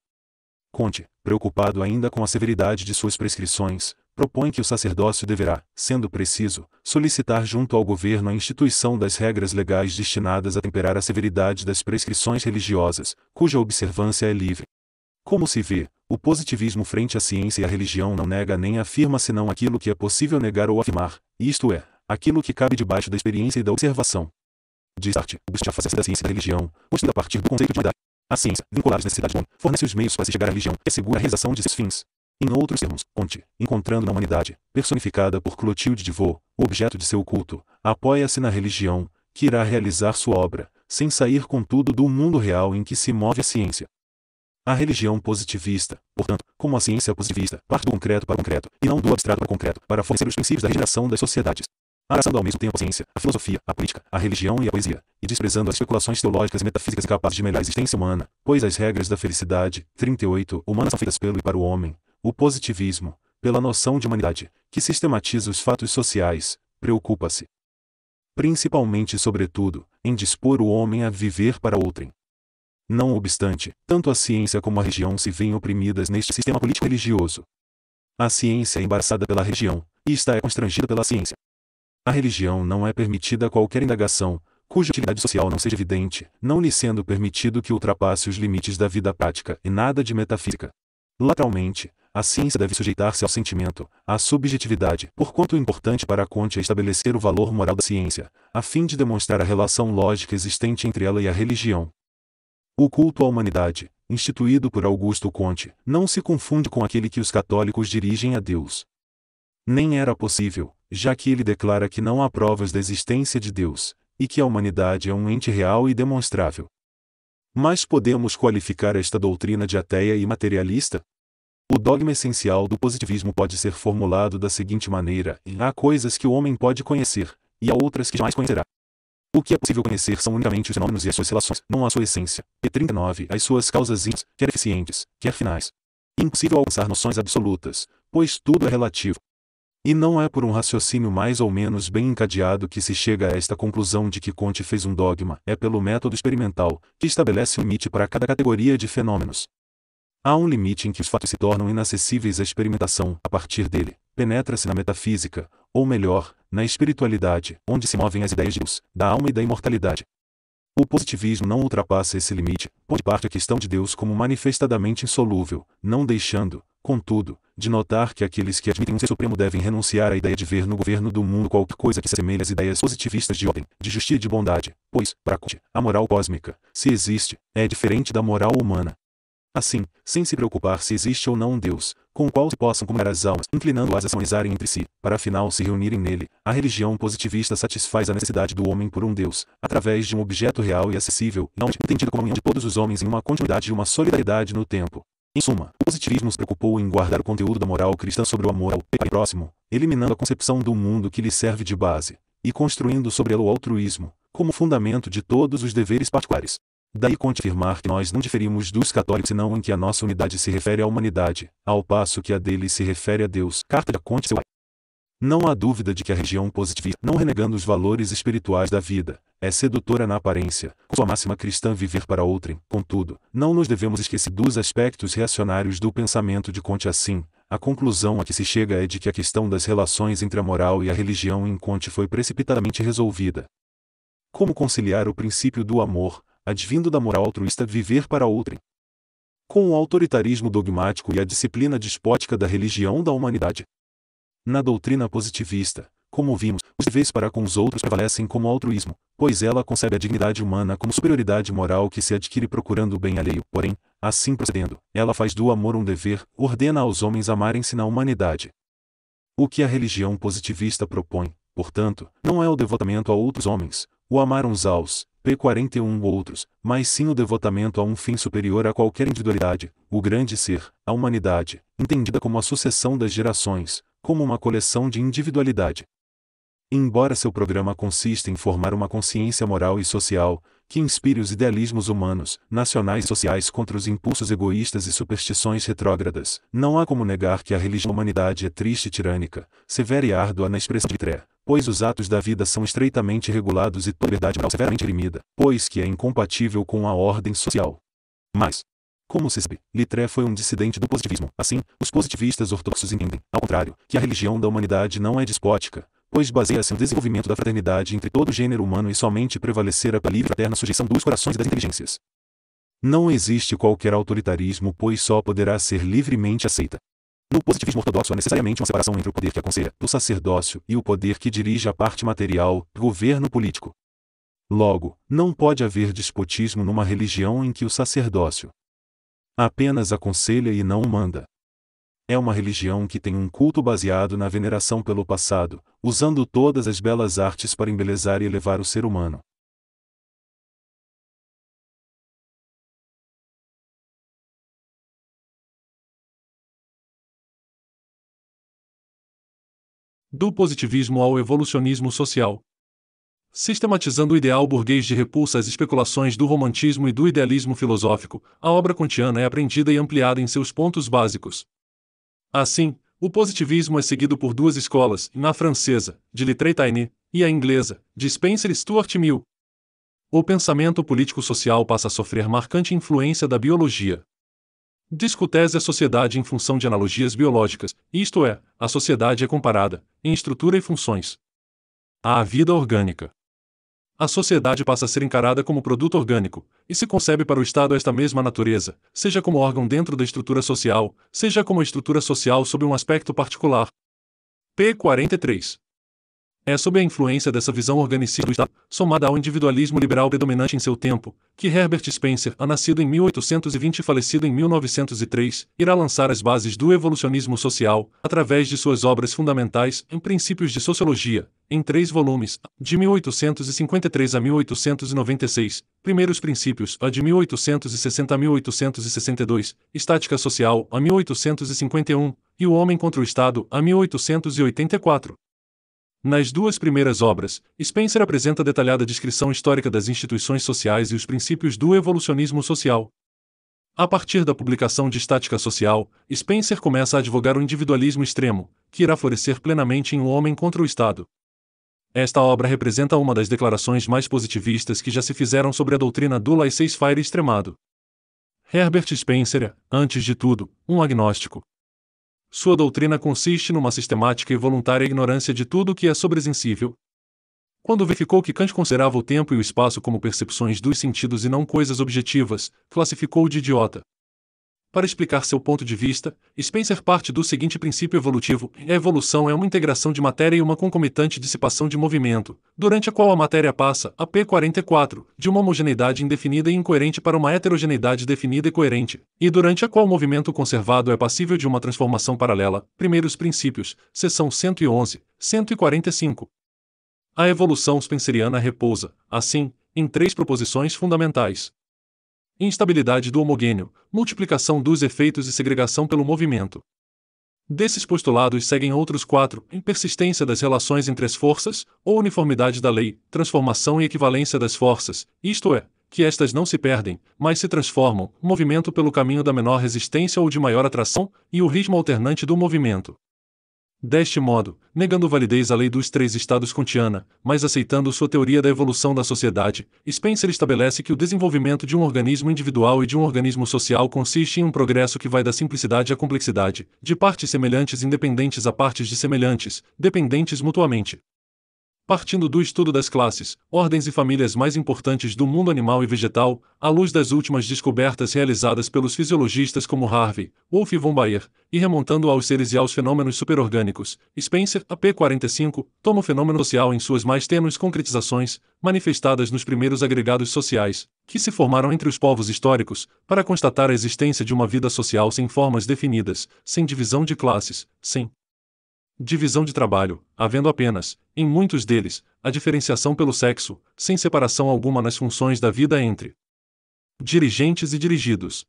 Comte, preocupado ainda com a severidade de suas prescrições, propõe que o sacerdócio deverá, sendo preciso, solicitar junto ao governo a instituição das regras legais destinadas a temperar a severidade das prescrições religiosas, cuja observância é livre. Como se vê, o positivismo frente à ciência e à religião não nega nem afirma senão aquilo que é possível negar ou afirmar, isto é, aquilo que cabe debaixo da experiência e da observação. Diz-se, a face da ciência e da religião, construída a partir do conceito de humanidade. A ciência, vinculada às necessidades do homem, fornece os meios para se chegar à religião, que assegura a realização de seus fins. Em outros termos, Comte, encontrando na humanidade, personificada por Clotilde de Vaux, o objeto de seu culto, apoia-se na religião, que irá realizar sua obra, sem sair contudo do mundo real em que se move a ciência. A religião positivista, portanto, como a ciência positivista, parte do concreto para o concreto, e não do abstrato para o concreto, para fornecer os princípios da regeneração das sociedades. Abraçando ao mesmo tempo a ciência, a filosofia, a política, a religião e a poesia, e desprezando as especulações teológicas e metafísicas incapazes de melhorar a existência humana, pois as regras da felicidade, 38, humanas são feitas pelo e para o homem, o positivismo, pela noção de humanidade, que sistematiza os fatos sociais, preocupa-se principalmente sobretudo, em dispor o homem a viver para outrem. Não obstante, tanto a ciência como a religião se veem oprimidas neste sistema político-religioso. A ciência é embaraçada pela religião, e está constrangida pela ciência. A religião não é permitida qualquer indagação, cuja utilidade social não seja evidente, não lhe sendo permitido que ultrapasse os limites da vida prática e nada de metafísica. Lateralmente, a ciência deve sujeitar-se ao sentimento, à subjetividade, porquanto o importante para Comte é estabelecer o valor moral da ciência, a fim de demonstrar a relação lógica existente entre ela e a religião. O culto à humanidade, instituído por Augusto Comte, não se confunde com aquele que os católicos dirigem a Deus. Nem era possível, já que ele declara que não há provas da existência de Deus, e que a humanidade é um ente real e demonstrável. Mas podemos qualificar esta doutrina de ateia e materialista? O dogma essencial do positivismo pode ser formulado da seguinte maneira: há coisas que o homem pode conhecer, e há outras que jamais conhecerá. O que é possível conhecer são unicamente os fenômenos e as suas relações, não a sua essência. P39, as suas causas íntimas, quer eficientes, quer finais. Impossível alcançar noções absolutas, pois tudo é relativo. E não é por um raciocínio mais ou menos bem encadeado que se chega a esta conclusão de que Comte fez um dogma, é pelo método experimental, que estabelece um limite para cada categoria de fenômenos. Há um limite em que os fatos se tornam inacessíveis à experimentação. A partir dele, penetra-se na metafísica, ou melhor, na espiritualidade, onde se movem as ideias de Deus, da alma e da imortalidade. O positivismo não ultrapassa esse limite, põe de parte a questão de Deus como manifestadamente insolúvel, não deixando, contudo, de notar que aqueles que admitem um ser supremo devem renunciar à ideia de ver no governo do mundo qualquer coisa que se assemelhe às ideias positivistas de ordem, de justiça e de bondade, pois, para Comte, a moral cósmica, se existe, é diferente da moral humana. Assim, sem se preocupar se existe ou não um Deus, com o qual se possam comunicar as almas, inclinando-as a se harmonizarem entre si, para afinal se reunirem nele, a religião positivista satisfaz a necessidade do homem por um Deus, através de um objeto real e acessível, não entendida como a união de todos os homens em uma continuidade e uma solidariedade no tempo. Em suma, o positivismo se preocupou em guardar o conteúdo da moral cristã sobre o amor ao próximo, eliminando a concepção do mundo que lhe serve de base, e construindo sobre ela o altruísmo, como fundamento de todos os deveres particulares. Daí Comte afirmar que nós não diferimos dos católicos senão em que a nossa unidade se refere à humanidade, ao passo que a dele se refere a Deus. Carta de Comte seu. Não há dúvida de que a religião positivista, não renegando os valores espirituais da vida, é sedutora na aparência, com sua máxima cristã viver para outrem. Contudo, não nos devemos esquecer dos aspectos reacionários do pensamento de Comte. Assim, a conclusão a que se chega é de que a questão das relações entre a moral e a religião em Comte foi precipitadamente resolvida. Como conciliar o princípio do amor, advindo da moral altruísta viver para outrem, com o autoritarismo dogmático e a disciplina despótica da religião da humanidade? Na doutrina positivista, como vimos, os deveres para com os outros prevalecem como altruísmo, pois ela concebe a dignidade humana como superioridade moral que se adquire procurando o bem alheio. Porém, assim procedendo, ela faz do amor um dever, ordena aos homens amarem-se na humanidade. O que a religião positivista propõe, portanto, não é o devotamento a outros homens, o amar uns aos P41 outros, mas sim o devotamento a um fim superior a qualquer individualidade, o grande ser, a humanidade, entendida como a sucessão das gerações, como uma coleção de individualidade. Embora seu programa consista em formar uma consciência moral e social, que inspire os idealismos humanos, nacionais e sociais contra os impulsos egoístas e superstições retrógradas, não há como negar que a religião da humanidade é triste e tirânica, severa e árdua na expressão de Littré, pois os atos da vida são estreitamente regulados e toda verdade moral severamente reprimida, pois que é incompatível com a ordem social. Mas, como se sabe, Littré foi um dissidente do positivismo. Assim, os positivistas ortodoxos entendem, ao contrário, que a religião da humanidade não é despótica, pois baseia-se no desenvolvimento da fraternidade entre todo o gênero humano e somente prevalecerá pela livre e fraterna sujeição dos corações e das inteligências. Não existe qualquer autoritarismo, pois só poderá ser livremente aceita. No positivismo ortodoxo há necessariamente uma separação entre o poder que aconselha, do sacerdócio, e o poder que dirige a parte material, governo político. Logo, não pode haver despotismo numa religião em que o sacerdócio apenas aconselha e não manda. É uma religião que tem um culto baseado na veneração pelo passado, usando todas as belas artes para embelezar e elevar o ser humano. Do positivismo ao evolucionismo social. Sistematizando o ideal burguês de repulsa às especulações do romantismo e do idealismo filosófico, a obra kantiana é aprendida e ampliada em seus pontos básicos. Assim, o positivismo é seguido por duas escolas, na francesa, de Littré-Taine, e a inglesa, de Spencer e Stuart Mill. O pensamento político-social passa a sofrer marcante influência da biologia. Discutese a sociedade em função de analogias biológicas, isto é, a sociedade é comparada, em estrutura e funções, à vida orgânica. A sociedade passa a ser encarada como produto orgânico, e se concebe para o Estado esta mesma natureza, seja como órgão dentro da estrutura social, seja como a estrutura social sob um aspecto particular. P. 43. É sob a influência dessa visão organicista do Estado, somada ao individualismo liberal predominante em seu tempo, que Herbert Spencer, nascido em 1820 e falecido em 1903, irá lançar as bases do evolucionismo social, através de suas obras fundamentais em Princípios de Sociologia, em 3 volumes, de 1853 a 1896, Primeiros Princípios, de 1860 a 1862, Estática Social, a 1851, e O Homem contra o Estado, a 1884. Nas 2 primeiras obras, Spencer apresenta detalhada descrição histórica das instituições sociais e os princípios do evolucionismo social. A partir da publicação de Estática Social, Spencer começa a advogar o individualismo extremo, que irá florescer plenamente em O Homem contra o Estado. Esta obra representa uma das declarações mais positivistas que já se fizeram sobre a doutrina do laissez-faire extremado. Herbert Spencer é, antes de tudo, um agnóstico. Sua doutrina consiste numa sistemática e voluntária ignorância de tudo o que é sobresensível. Quando verificou que Kant considerava o tempo e o espaço como percepções dos sentidos e não coisas objetivas, classificou-o de idiota. Para explicar seu ponto de vista, Spencer parte do seguinte princípio evolutivo: a evolução é uma integração de matéria e uma concomitante dissipação de movimento, durante a qual a matéria passa, a P44, de uma homogeneidade indefinida e incoerente para uma heterogeneidade definida e coerente, e durante a qual o movimento conservado é passível de uma transformação paralela. Primeiros Princípios, seção 111, 145. A evolução spenceriana repousa, assim, em 3 proposições fundamentais: instabilidade do homogêneo, multiplicação dos efeitos e segregação pelo movimento. Desses postulados seguem outros 4, persistência das relações entre as forças, ou uniformidade da lei, transformação e equivalência das forças, isto é, que estas não se perdem, mas se transformam, movimento pelo caminho da menor resistência ou de maior atração, e o ritmo alternante do movimento. Deste modo, negando validez à lei dos 3 estados kantiana, mas aceitando sua teoria da evolução da sociedade, Spencer estabelece que o desenvolvimento de um organismo individual e de um organismo social consiste em um progresso que vai da simplicidade à complexidade, de partes semelhantes independentes a partes dissemelhantes, dependentes mutuamente. Partindo do estudo das classes, ordens e famílias mais importantes do mundo animal e vegetal, à luz das últimas descobertas realizadas pelos fisiologistas como Harvey, Wolff e von Baer, e remontando aos seres e aos fenômenos superorgânicos, Spencer, AP 45, toma o fenômeno social em suas mais tênues concretizações, manifestadas nos primeiros agregados sociais, que se formaram entre os povos históricos, para constatar a existência de uma vida social sem formas definidas, sem divisão de classes, sem divisão de trabalho, havendo apenas, em muitos deles, a diferenciação pelo sexo, sem separação alguma nas funções da vida entre dirigentes e dirigidos.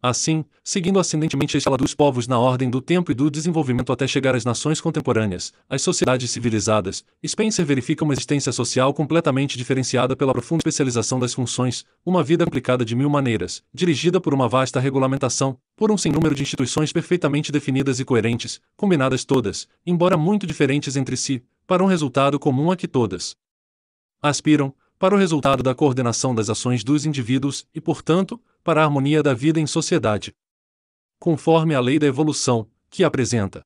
Assim, seguindo ascendentemente a escala dos povos na ordem do tempo e do desenvolvimento até chegar às nações contemporâneas, às sociedades civilizadas, Spencer verifica uma existência social completamente diferenciada pela profunda especialização das funções, uma vida aplicada de 1000 maneiras, dirigida por uma vasta regulamentação, por um sem número de instituições perfeitamente definidas e coerentes, combinadas todas, embora muito diferentes entre si, para um resultado comum a que todas aspiram, para o resultado da coordenação das ações dos indivíduos e, portanto, para a harmonia da vida em sociedade. Conforme a lei da evolução, que apresenta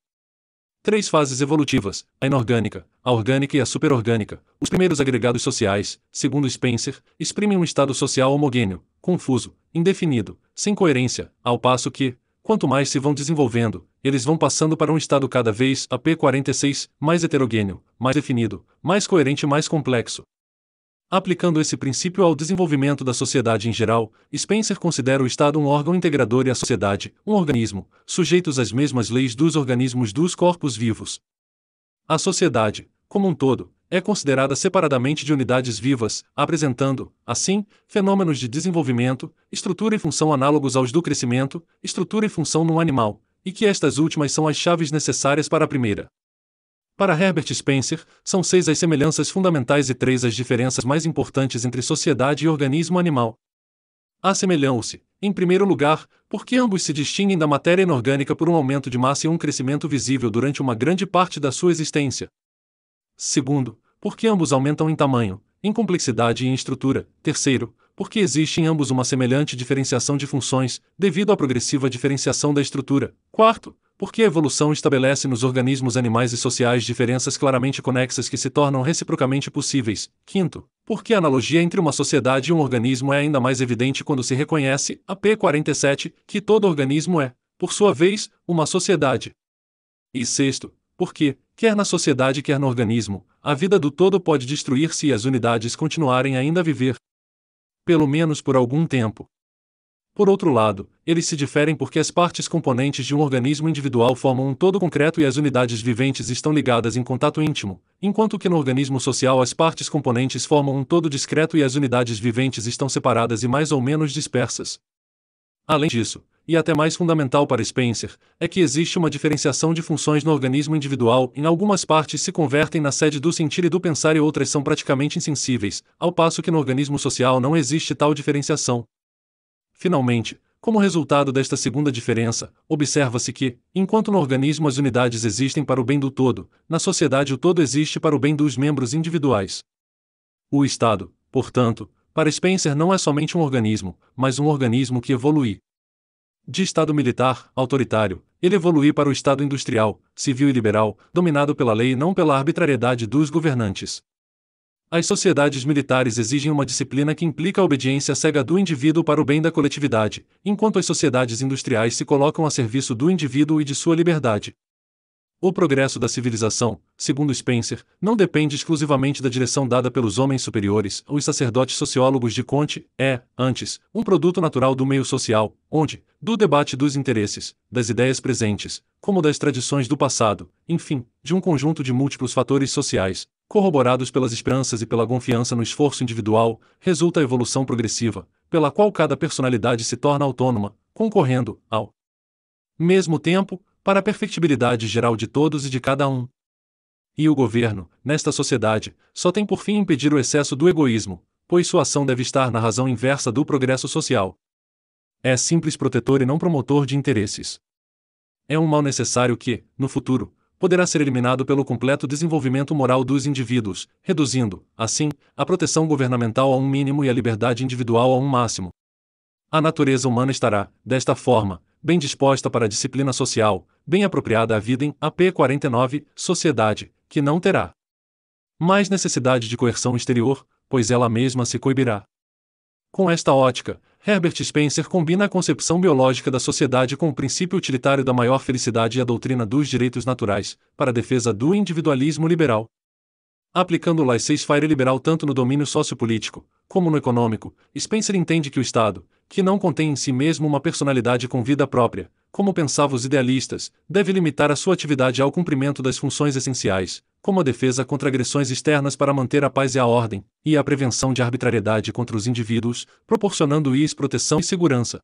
3 fases evolutivas, a inorgânica, a orgânica e a superorgânica, os primeiros agregados sociais, segundo Spencer, exprimem um estado social homogêneo, confuso, indefinido, sem coerência, ao passo que, quanto mais se vão desenvolvendo, eles vão passando para um estado cada vez, AP 46, mais heterogêneo, mais definido, mais coerente e mais complexo. Aplicando esse princípio ao desenvolvimento da sociedade em geral, Spencer considera o Estado um órgão integrador e a sociedade, um organismo, sujeitos às mesmas leis dos organismos dos corpos vivos. A sociedade, como um todo, é considerada separadamente de unidades vivas, apresentando, assim, fenômenos de desenvolvimento, estrutura e função análogos aos do crescimento, estrutura e função no animal, e que estas últimas são as chaves necessárias para a primeira. Para Herbert Spencer, são 6 as semelhanças fundamentais e 3 as diferenças mais importantes entre sociedade e organismo animal. Assemelham-se, em primeiro lugar, porque ambos se distinguem da matéria inorgânica por um aumento de massa e um crescimento visível durante uma grande parte da sua existência. Segundo, porque ambos aumentam em tamanho, em complexidade e em estrutura. Terceiro, porque existe em ambos uma semelhante diferenciação de funções, devido à progressiva diferenciação da estrutura. Quarto, porque a evolução estabelece nos organismos animais e sociais diferenças claramente conexas que se tornam reciprocamente possíveis. Quinto, porque a analogia entre uma sociedade e um organismo é ainda mais evidente quando se reconhece, p. 47, que todo organismo é, por sua vez, uma sociedade. E sexto, porque, quer na sociedade quer no organismo, a vida do todo pode destruir-se e as unidades continuarem ainda a viver. Pelo menos por algum tempo. Por outro lado, eles se diferem porque as partes componentes de um organismo individual formam um todo concreto e as unidades viventes estão ligadas em contato íntimo, enquanto que no organismo social as partes componentes formam um todo discreto e as unidades viventes estão separadas e mais ou menos dispersas. Além disso, e até mais fundamental para Spencer, é que existe uma diferenciação de funções no organismo individual. Em algumas partes se convertem na sede do sentir e do pensar e outras são praticamente insensíveis, ao passo que no organismo social não existe tal diferenciação. Finalmente, como resultado desta segunda diferença, observa-se que, enquanto no organismo as unidades existem para o bem do todo, na sociedade o todo existe para o bem dos membros individuais. O Estado, portanto, para Spencer não é somente um organismo, mas um organismo que evolui. De Estado militar, autoritário, ele evolui para o Estado industrial, civil e liberal, dominado pela lei e não pela arbitrariedade dos governantes. As sociedades militares exigem uma disciplina que implica a obediência cega do indivíduo para o bem da coletividade, enquanto as sociedades industriais se colocam a serviço do indivíduo e de sua liberdade. O progresso da civilização, segundo Spencer, não depende exclusivamente da direção dada pelos homens superiores, os sacerdotes sociólogos de Comte, é, antes, um produto natural do meio social, onde, do debate dos interesses, das ideias presentes, como das tradições do passado, enfim, de um conjunto de múltiplos fatores sociais, corroborados pelas esperanças e pela confiança no esforço individual, resulta a evolução progressiva, pela qual cada personalidade se torna autônoma, concorrendo, ao mesmo tempo, para a perfectibilidade geral de todos e de cada um. E o governo, nesta sociedade, só tem por fim impedir o excesso do egoísmo, pois sua ação deve estar na razão inversa do progresso social. É simples protetor e não promotor de interesses. É um mal necessário que, no futuro, poderá ser eliminado pelo completo desenvolvimento moral dos indivíduos, reduzindo, assim, a proteção governamental a um mínimo e a liberdade individual a um máximo. A natureza humana estará, desta forma, bem disposta para a disciplina social, bem apropriada à vida em p. 49, sociedade, que não terá mais necessidade de coerção exterior, pois ela mesma se coibirá. Com esta ótica, Herbert Spencer combina a concepção biológica da sociedade com o princípio utilitário da maior felicidade e a doutrina dos direitos naturais, para a defesa do individualismo liberal. Aplicando o laissez-faire liberal tanto no domínio sociopolítico, como no econômico, Spencer entende que o Estado, que não contém em si mesmo uma personalidade com vida própria, como pensavam os idealistas, deve limitar a sua atividade ao cumprimento das funções essenciais, como a defesa contra agressões externas para manter a paz e a ordem, e a prevenção de arbitrariedade contra os indivíduos, proporcionando-lhes proteção e segurança.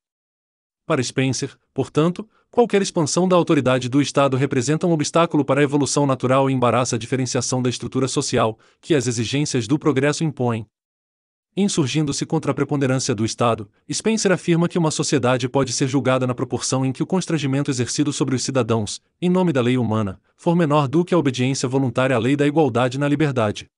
Para Spencer, portanto, qualquer expansão da autoridade do Estado representa um obstáculo para a evolução natural e embaraça a diferenciação da estrutura social, que as exigências do progresso impõem. Insurgindo-se contra a preponderância do Estado, Spencer afirma que uma sociedade pode ser julgada na proporção em que o constrangimento exercido sobre os cidadãos, em nome da lei humana, for menor do que a obediência voluntária à lei da igualdade na liberdade.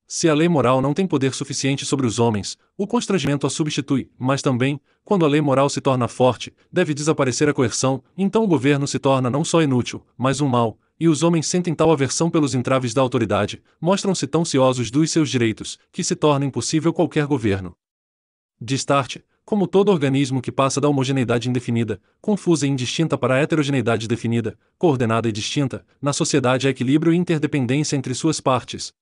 Se a lei moral não tem poder suficiente sobre os homens, o constrangimento a substitui, mas também, quando a lei moral se torna forte, deve desaparecer a coerção, então o governo se torna não só inútil, mas um mal, e os homens sentem tal aversão pelos entraves da autoridade, mostram-se tão ciosos dos seus direitos, que se torna impossível qualquer governo. De start, como todo organismo que passa da homogeneidade indefinida, confusa e indistinta para a heterogeneidade definida, coordenada e distinta, na sociedade há equilíbrio e interdependência entre suas partes.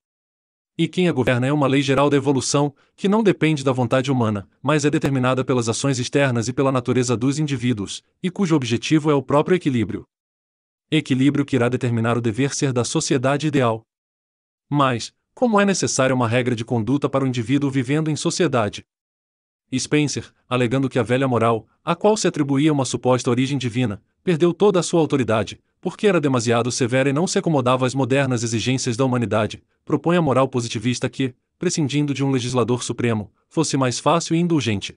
E quem a governa é uma lei geral da evolução, que não depende da vontade humana, mas é determinada pelas ações externas e pela natureza dos indivíduos, e cujo objetivo é o próprio equilíbrio. Equilíbrio que irá determinar o dever ser da sociedade ideal. Mas, como é necessária uma regra de conduta para o indivíduo vivendo em sociedade? Spencer, alegando que a velha moral, a qual se atribuía uma suposta origem divina, perdeu toda a sua autoridade, porque era demasiado severa e não se acomodava às modernas exigências da humanidade, propõe a moral positivista que, prescindindo de um legislador supremo, fosse mais fácil e indulgente.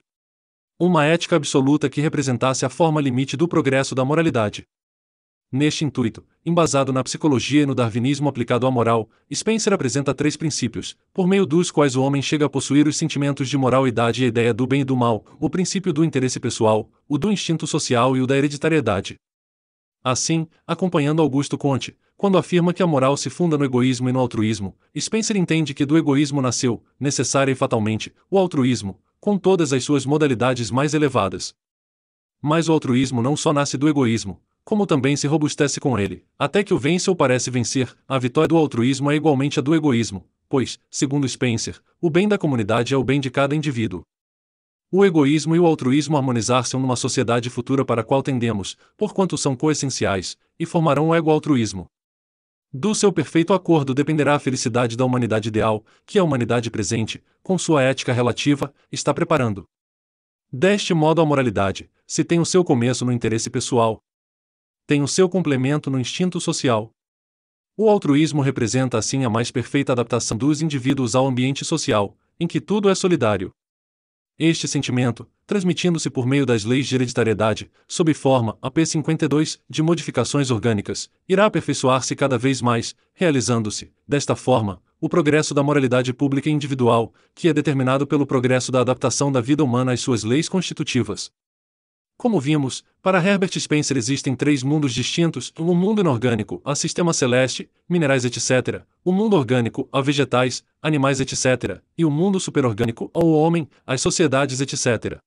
Uma ética absoluta que representasse a forma limite do progresso da moralidade. Neste intuito, embasado na psicologia e no darwinismo aplicado à moral, Spencer apresenta 3 princípios, por meio dos quais o homem chega a possuir os sentimentos de moralidade e a ideia do bem e do mal, o princípio do interesse pessoal, o do instinto social e o da hereditariedade. Assim, acompanhando Augusto Comte, quando afirma que a moral se funda no egoísmo e no altruísmo, Spencer entende que do egoísmo nasceu, necessária e fatalmente, o altruísmo, com todas as suas modalidades mais elevadas. Mas o altruísmo não só nasce do egoísmo, como também se robustece com ele, até que o vence ou parece vencer. A vitória do altruísmo é igualmente a do egoísmo, pois, segundo Spencer, o bem da comunidade é o bem de cada indivíduo. O egoísmo e o altruísmo harmonizar-se-ão numa sociedade futura para a qual tendemos, porquanto são coessenciais, e formarão o ego-altruísmo. Do seu perfeito acordo dependerá a felicidade da humanidade ideal, que a humanidade presente, com sua ética relativa, está preparando. Deste modo a moralidade, se tem o seu começo no interesse pessoal, tem o seu complemento no instinto social. O altruísmo representa assim a mais perfeita adaptação dos indivíduos ao ambiente social, em que tudo é solidário. Este sentimento, transmitindo-se por meio das leis de hereditariedade, sob forma, AP 52, de modificações orgânicas, irá aperfeiçoar-se cada vez mais, realizando-se, desta forma, o progresso da moralidade pública e individual, que é determinado pelo progresso da adaptação da vida humana às suas leis constitutivas. Como vimos, para Herbert Spencer existem 3 mundos distintos: o mundo inorgânico, a sistema celeste, minerais etc., o mundo orgânico, a vegetais, animais etc., e o mundo superorgânico, ao homem, as sociedades etc.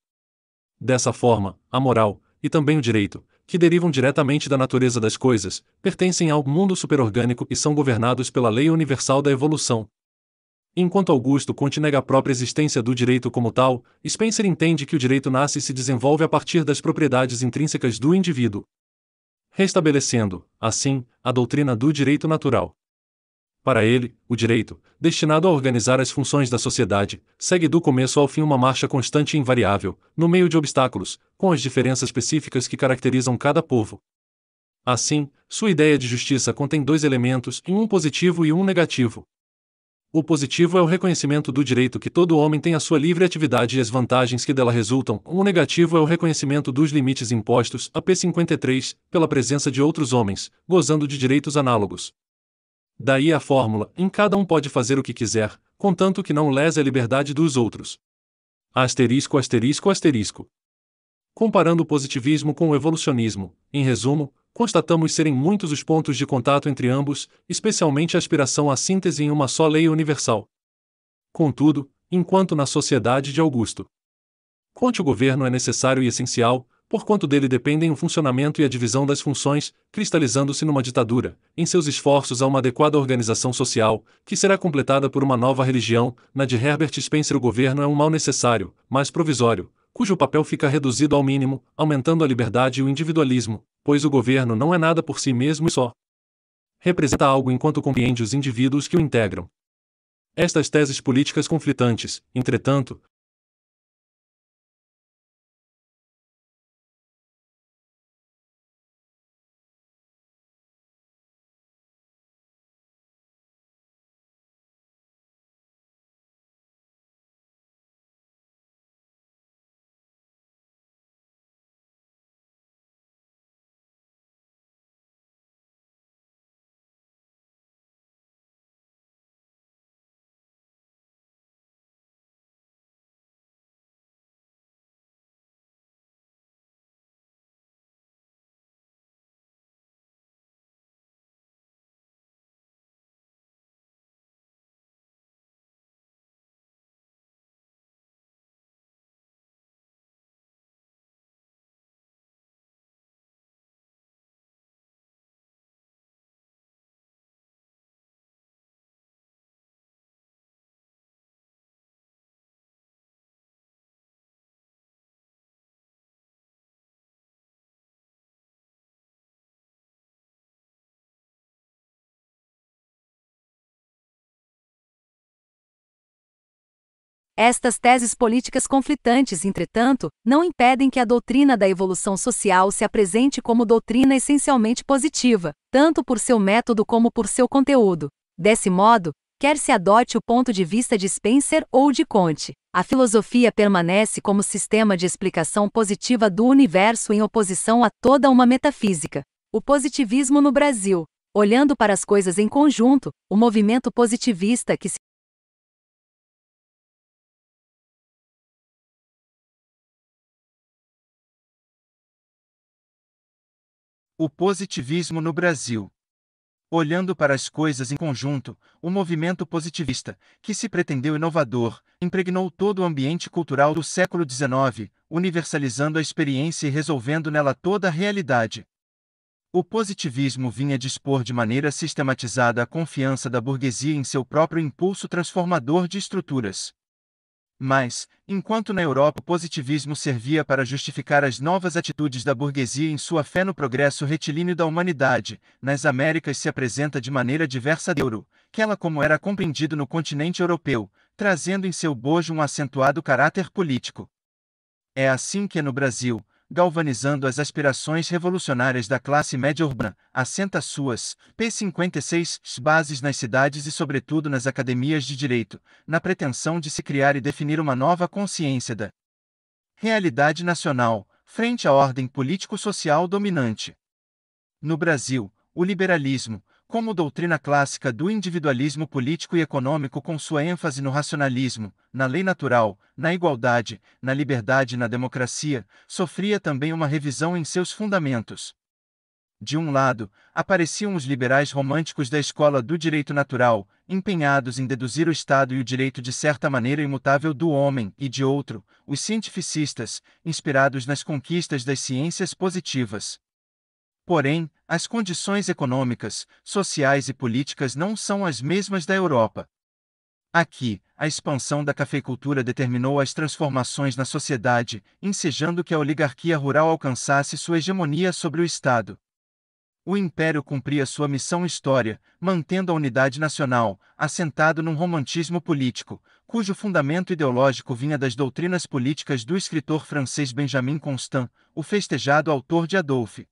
Dessa forma, a moral, e também o direito, que derivam diretamente da natureza das coisas, pertencem ao mundo superorgânico e são governados pela lei universal da evolução. Enquanto Augusto Comte nega a própria existência do direito como tal, Spencer entende que o direito nasce e se desenvolve a partir das propriedades intrínsecas do indivíduo, restabelecendo, assim, a doutrina do direito natural. Para ele, o direito, destinado a organizar as funções da sociedade, segue do começo ao fim uma marcha constante e invariável, no meio de obstáculos, com as diferenças específicas que caracterizam cada povo. Assim, sua ideia de justiça contém 2 elementos, um positivo e um negativo. O positivo é o reconhecimento do direito que todo homem tem à sua livre atividade e as vantagens que dela resultam. O negativo é o reconhecimento dos limites impostos, AP 53, pela presença de outros homens, gozando de direitos análogos. Daí a fórmula: em cada um pode fazer o que quiser, contanto que não lese a liberdade dos outros. Asterisco, asterisco, asterisco. Comparando o positivismo com o evolucionismo, em resumo, constatamos serem muitos os pontos de contato entre ambos, especialmente a aspiração à síntese em uma só lei universal. Contudo, enquanto na sociedade de Augusto Comte o governo é necessário e essencial, porquanto dele dependem o funcionamento e a divisão das funções, cristalizando-se numa ditadura, em seus esforços a uma adequada organização social, que será completada por uma nova religião. Na de Herbert Spencer, o governo é um mal necessário, mas provisório, cujo papel fica reduzido ao mínimo, aumentando a liberdade e o individualismo, pois o governo não é nada por si mesmo e só representa algo enquanto compreende os indivíduos que o integram. Estas teses políticas conflitantes, entretanto, estas teses políticas conflitantes, entretanto, não impedem que a doutrina da evolução social se apresente como doutrina essencialmente positiva, tanto por seu método como por seu conteúdo. Desse modo, Quer se adote o ponto de vista de Spencer ou de Comte, a filosofia permanece como sistema de explicação positiva do universo em oposição a toda uma metafísica. O positivismo no Brasil. Olhando para as coisas em conjunto, o movimento positivista que se O positivismo no Brasil. Olhando para as coisas em conjunto, o movimento positivista, que se pretendeu inovador, impregnou todo o ambiente cultural do século XIX, universalizando a experiência e resolvendo nela toda a realidade. O positivismo vinha dispor de maneira sistematizada a confiança da burguesia em seu próprio impulso transformador de estruturas. Mas, enquanto na Europa o positivismo servia para justificar as novas atitudes da burguesia em sua fé no progresso retilíneo da humanidade, nas Américas se apresenta de maneira diversa de euro, que ela como era compreendido no continente europeu, trazendo em seu bojo um acentuado caráter político. É assim que no Brasil, galvanizando as aspirações revolucionárias da classe média urbana, assenta suas P56 bases nas cidades e sobretudo nas academias de direito, na pretensão de se criar e definir uma nova consciência da realidade nacional, frente à ordem político-social dominante. No Brasil, o liberalismo, como doutrina clássica do individualismo político e econômico com sua ênfase no racionalismo, na lei natural, na igualdade, na liberdade e na democracia, sofria também uma revisão em seus fundamentos. De um lado, apareciam os liberais românticos da escola do direito natural, empenhados em deduzir o Estado e o direito de certa maneira imutável do homem, e de outro, os cientificistas, inspirados nas conquistas das ciências positivas. Porém, as condições econômicas, sociais e políticas não são as mesmas da Europa. Aqui, a expansão da cafeicultura determinou as transformações na sociedade, ensejando que a oligarquia rural alcançasse sua hegemonia sobre o Estado. O Império cumpria sua missão história, mantendo a unidade nacional, assentado num romantismo político, cujo fundamento ideológico vinha das doutrinas políticas do escritor francês Benjamin Constant, o festejado autor de Adolphe.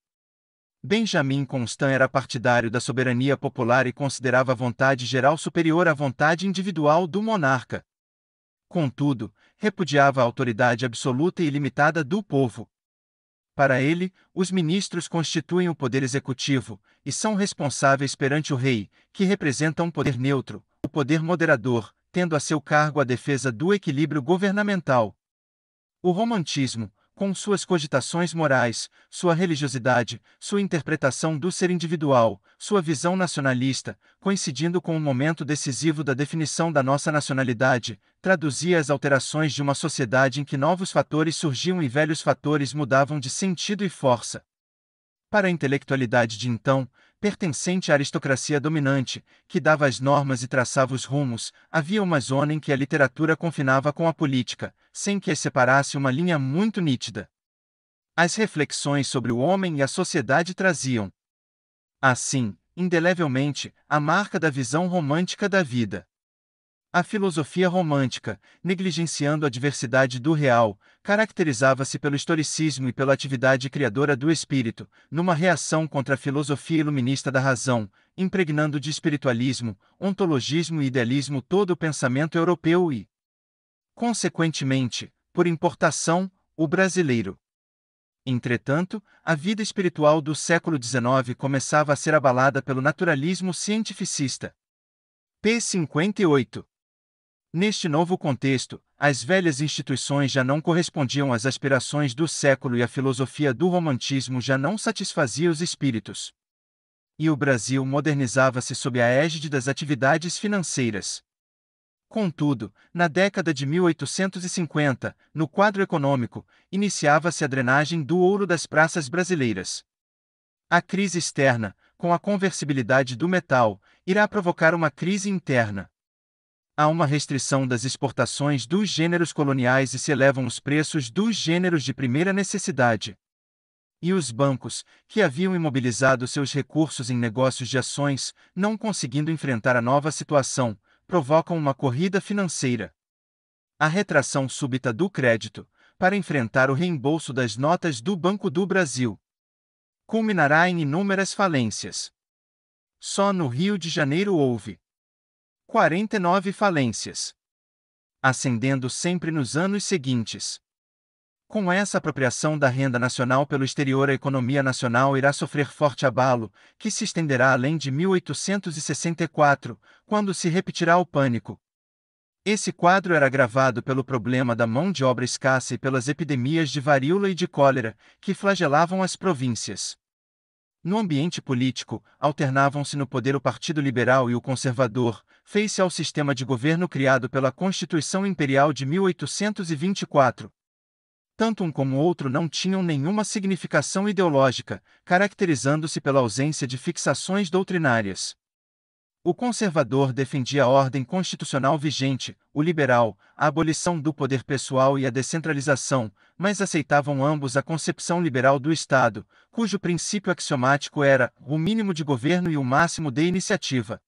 Benjamin Constant era partidário da soberania popular e considerava a vontade geral superior à vontade individual do monarca. Contudo, repudiava a autoridade absoluta e ilimitada do povo. Para ele, os ministros constituem o poder executivo, e são responsáveis perante o rei, que representa um poder neutro, o poder moderador, tendo a seu cargo a defesa do equilíbrio governamental. O romantismo, com suas cogitações morais, sua religiosidade, sua interpretação do ser individual, sua visão nacionalista, coincidindo com o momento decisivo da definição da nossa nacionalidade, traduzia as alterações de uma sociedade em que novos fatores surgiam e velhos fatores mudavam de sentido e força. Para a intelectualidade de então, pertencente à aristocracia dominante, que dava as normas e traçava os rumos, havia uma zona em que a literatura confinava com a política, sem que as separasse uma linha muito nítida. As reflexões sobre o homem e a sociedade traziam, assim, indelevelmente, a marca da visão romântica da vida. A filosofia romântica, negligenciando a diversidade do real, caracterizava-se pelo historicismo e pela atividade criadora do espírito, numa reação contra a filosofia iluminista da razão, impregnando de espiritualismo, ontologismo e idealismo todo o pensamento europeu e, consequentemente, por importação, o brasileiro. Entretanto, a vida espiritual do século XIX começava a ser abalada pelo naturalismo cientificista. P. 58. Neste novo contexto, as velhas instituições já não correspondiam às aspirações do século e a filosofia do romantismo já não satisfazia os espíritos. E o Brasil modernizava-se sob a égide das atividades financeiras. Contudo, na década de 1850, no quadro econômico, iniciava-se a drenagem do ouro das praças brasileiras. A crise externa, com a conversibilidade do metal, irá provocar uma crise interna. Há uma restrição das exportações dos gêneros coloniais e se elevam os preços dos gêneros de primeira necessidade. E os bancos, que haviam imobilizado seus recursos em negócios de ações, não conseguindo enfrentar a nova situação, provocam uma corrida financeira. A retração súbita do crédito, para enfrentar o reembolso das notas do Banco do Brasil, culminará em inúmeras falências. Só no Rio de Janeiro houve 49 falências. Ascendendo sempre nos anos seguintes. Com essa apropriação da renda nacional pelo exterior, a economia nacional irá sofrer forte abalo, que se estenderá além de 1864, quando se repetirá o pânico. Esse quadro era agravado pelo problema da mão de obra escassa e pelas epidemias de varíola e de cólera, que flagelavam as províncias. No ambiente político, alternavam-se no poder o Partido Liberal e o Conservador, face ao sistema de governo criado pela Constituição Imperial de 1824. Tanto um como o outro não tinham nenhuma significação ideológica, caracterizando-se pela ausência de fixações doutrinárias. O conservador defendia a ordem constitucional vigente, o liberal, a abolição do poder pessoal e a descentralização, mas aceitavam ambos a concepção liberal do Estado, cujo princípio axiomático era o mínimo de governo e o máximo de iniciativa.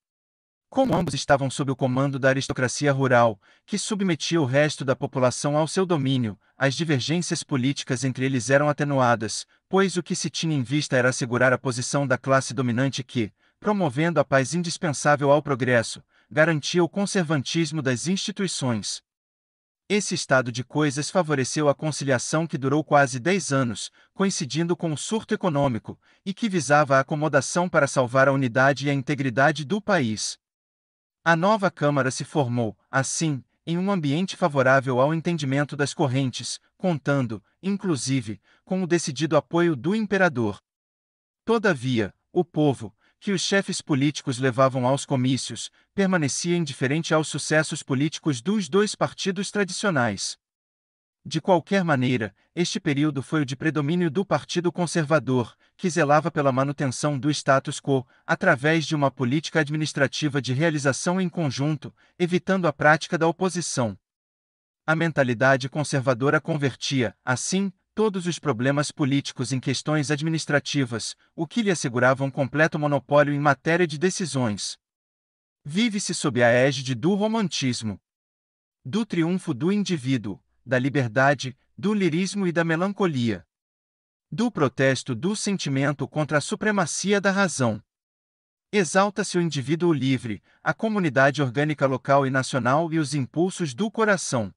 Como ambos estavam sob o comando da aristocracia rural, que submetia o resto da população ao seu domínio, as divergências políticas entre eles eram atenuadas, pois o que se tinha em vista era assegurar a posição da classe dominante que, promovendo a paz indispensável ao progresso, garantia o conservantismo das instituições. Esse estado de coisas favoreceu a conciliação que durou quase 10 anos, coincidindo com o surto econômico, e que visava a acomodação para salvar a unidade e a integridade do país. A nova Câmara se formou, assim, em um ambiente favorável ao entendimento das correntes, contando, inclusive, com o decidido apoio do imperador. Todavia, o povo, que os chefes políticos levavam aos comícios, permanecia indiferente aos sucessos políticos dos dois partidos tradicionais. De qualquer maneira, este período foi o de predomínio do Partido Conservador, que zelava pela manutenção do status quo, através de uma política administrativa de realização em conjunto, evitando a prática da oposição. A mentalidade conservadora convertia, assim, todos os problemas políticos em questões administrativas, o que lhe assegurava um completo monopólio em matéria de decisões. Vive-se sob a égide do romantismo, do triunfo do indivíduo, da liberdade, do lirismo e da melancolia, do protesto do sentimento contra a supremacia da razão. Exalta-se o indivíduo livre, a comunidade orgânica local e nacional e os impulsos do coração.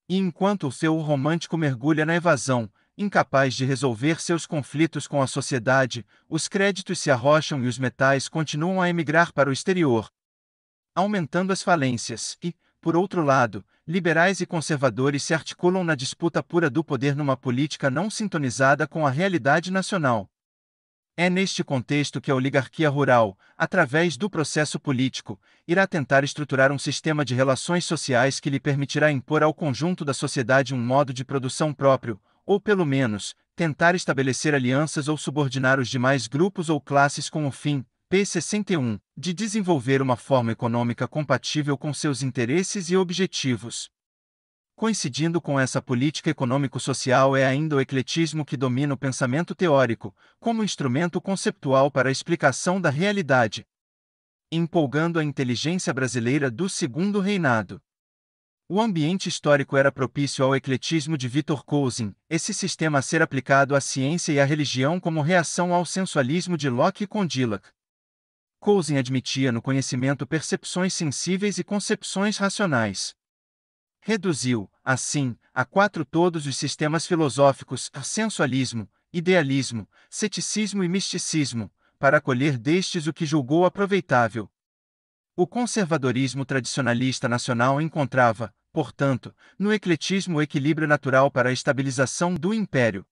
E enquanto o seu romântico mergulha na evasão, incapaz de resolver seus conflitos com a sociedade, os créditos se arrocham e os metais continuam a emigrar para o exterior, aumentando as falências e, por outro lado, liberais e conservadores se articulam na disputa pura do poder numa política não sintonizada com a realidade nacional. É neste contexto que a oligarquia rural, através do processo político, irá tentar estruturar um sistema de relações sociais que lhe permitirá impor ao conjunto da sociedade um modo de produção próprio, ou pelo menos, tentar estabelecer alianças ou subordinar os demais grupos ou classes com o fim, p. 61, de desenvolver uma forma econômica compatível com seus interesses e objetivos. Coincidindo com essa política econômico-social é ainda o ecletismo que domina o pensamento teórico, como instrumento conceptual para a explicação da realidade, empolgando a inteligência brasileira do Segundo Reinado. O ambiente histórico era propício ao ecletismo de Victor Cousin, esse sistema a ser aplicado à ciência e à religião como reação ao sensualismo de Locke e Condillac. Cousin admitia no conhecimento percepções sensíveis e concepções racionais. Reduziu, assim, a 4 todos os sistemas filosóficos, sensualismo, idealismo, ceticismo e misticismo, para acolher destes o que julgou aproveitável. O conservadorismo tradicionalista nacional encontrava, portanto, no ecletismo o equilíbrio natural para a estabilização do império.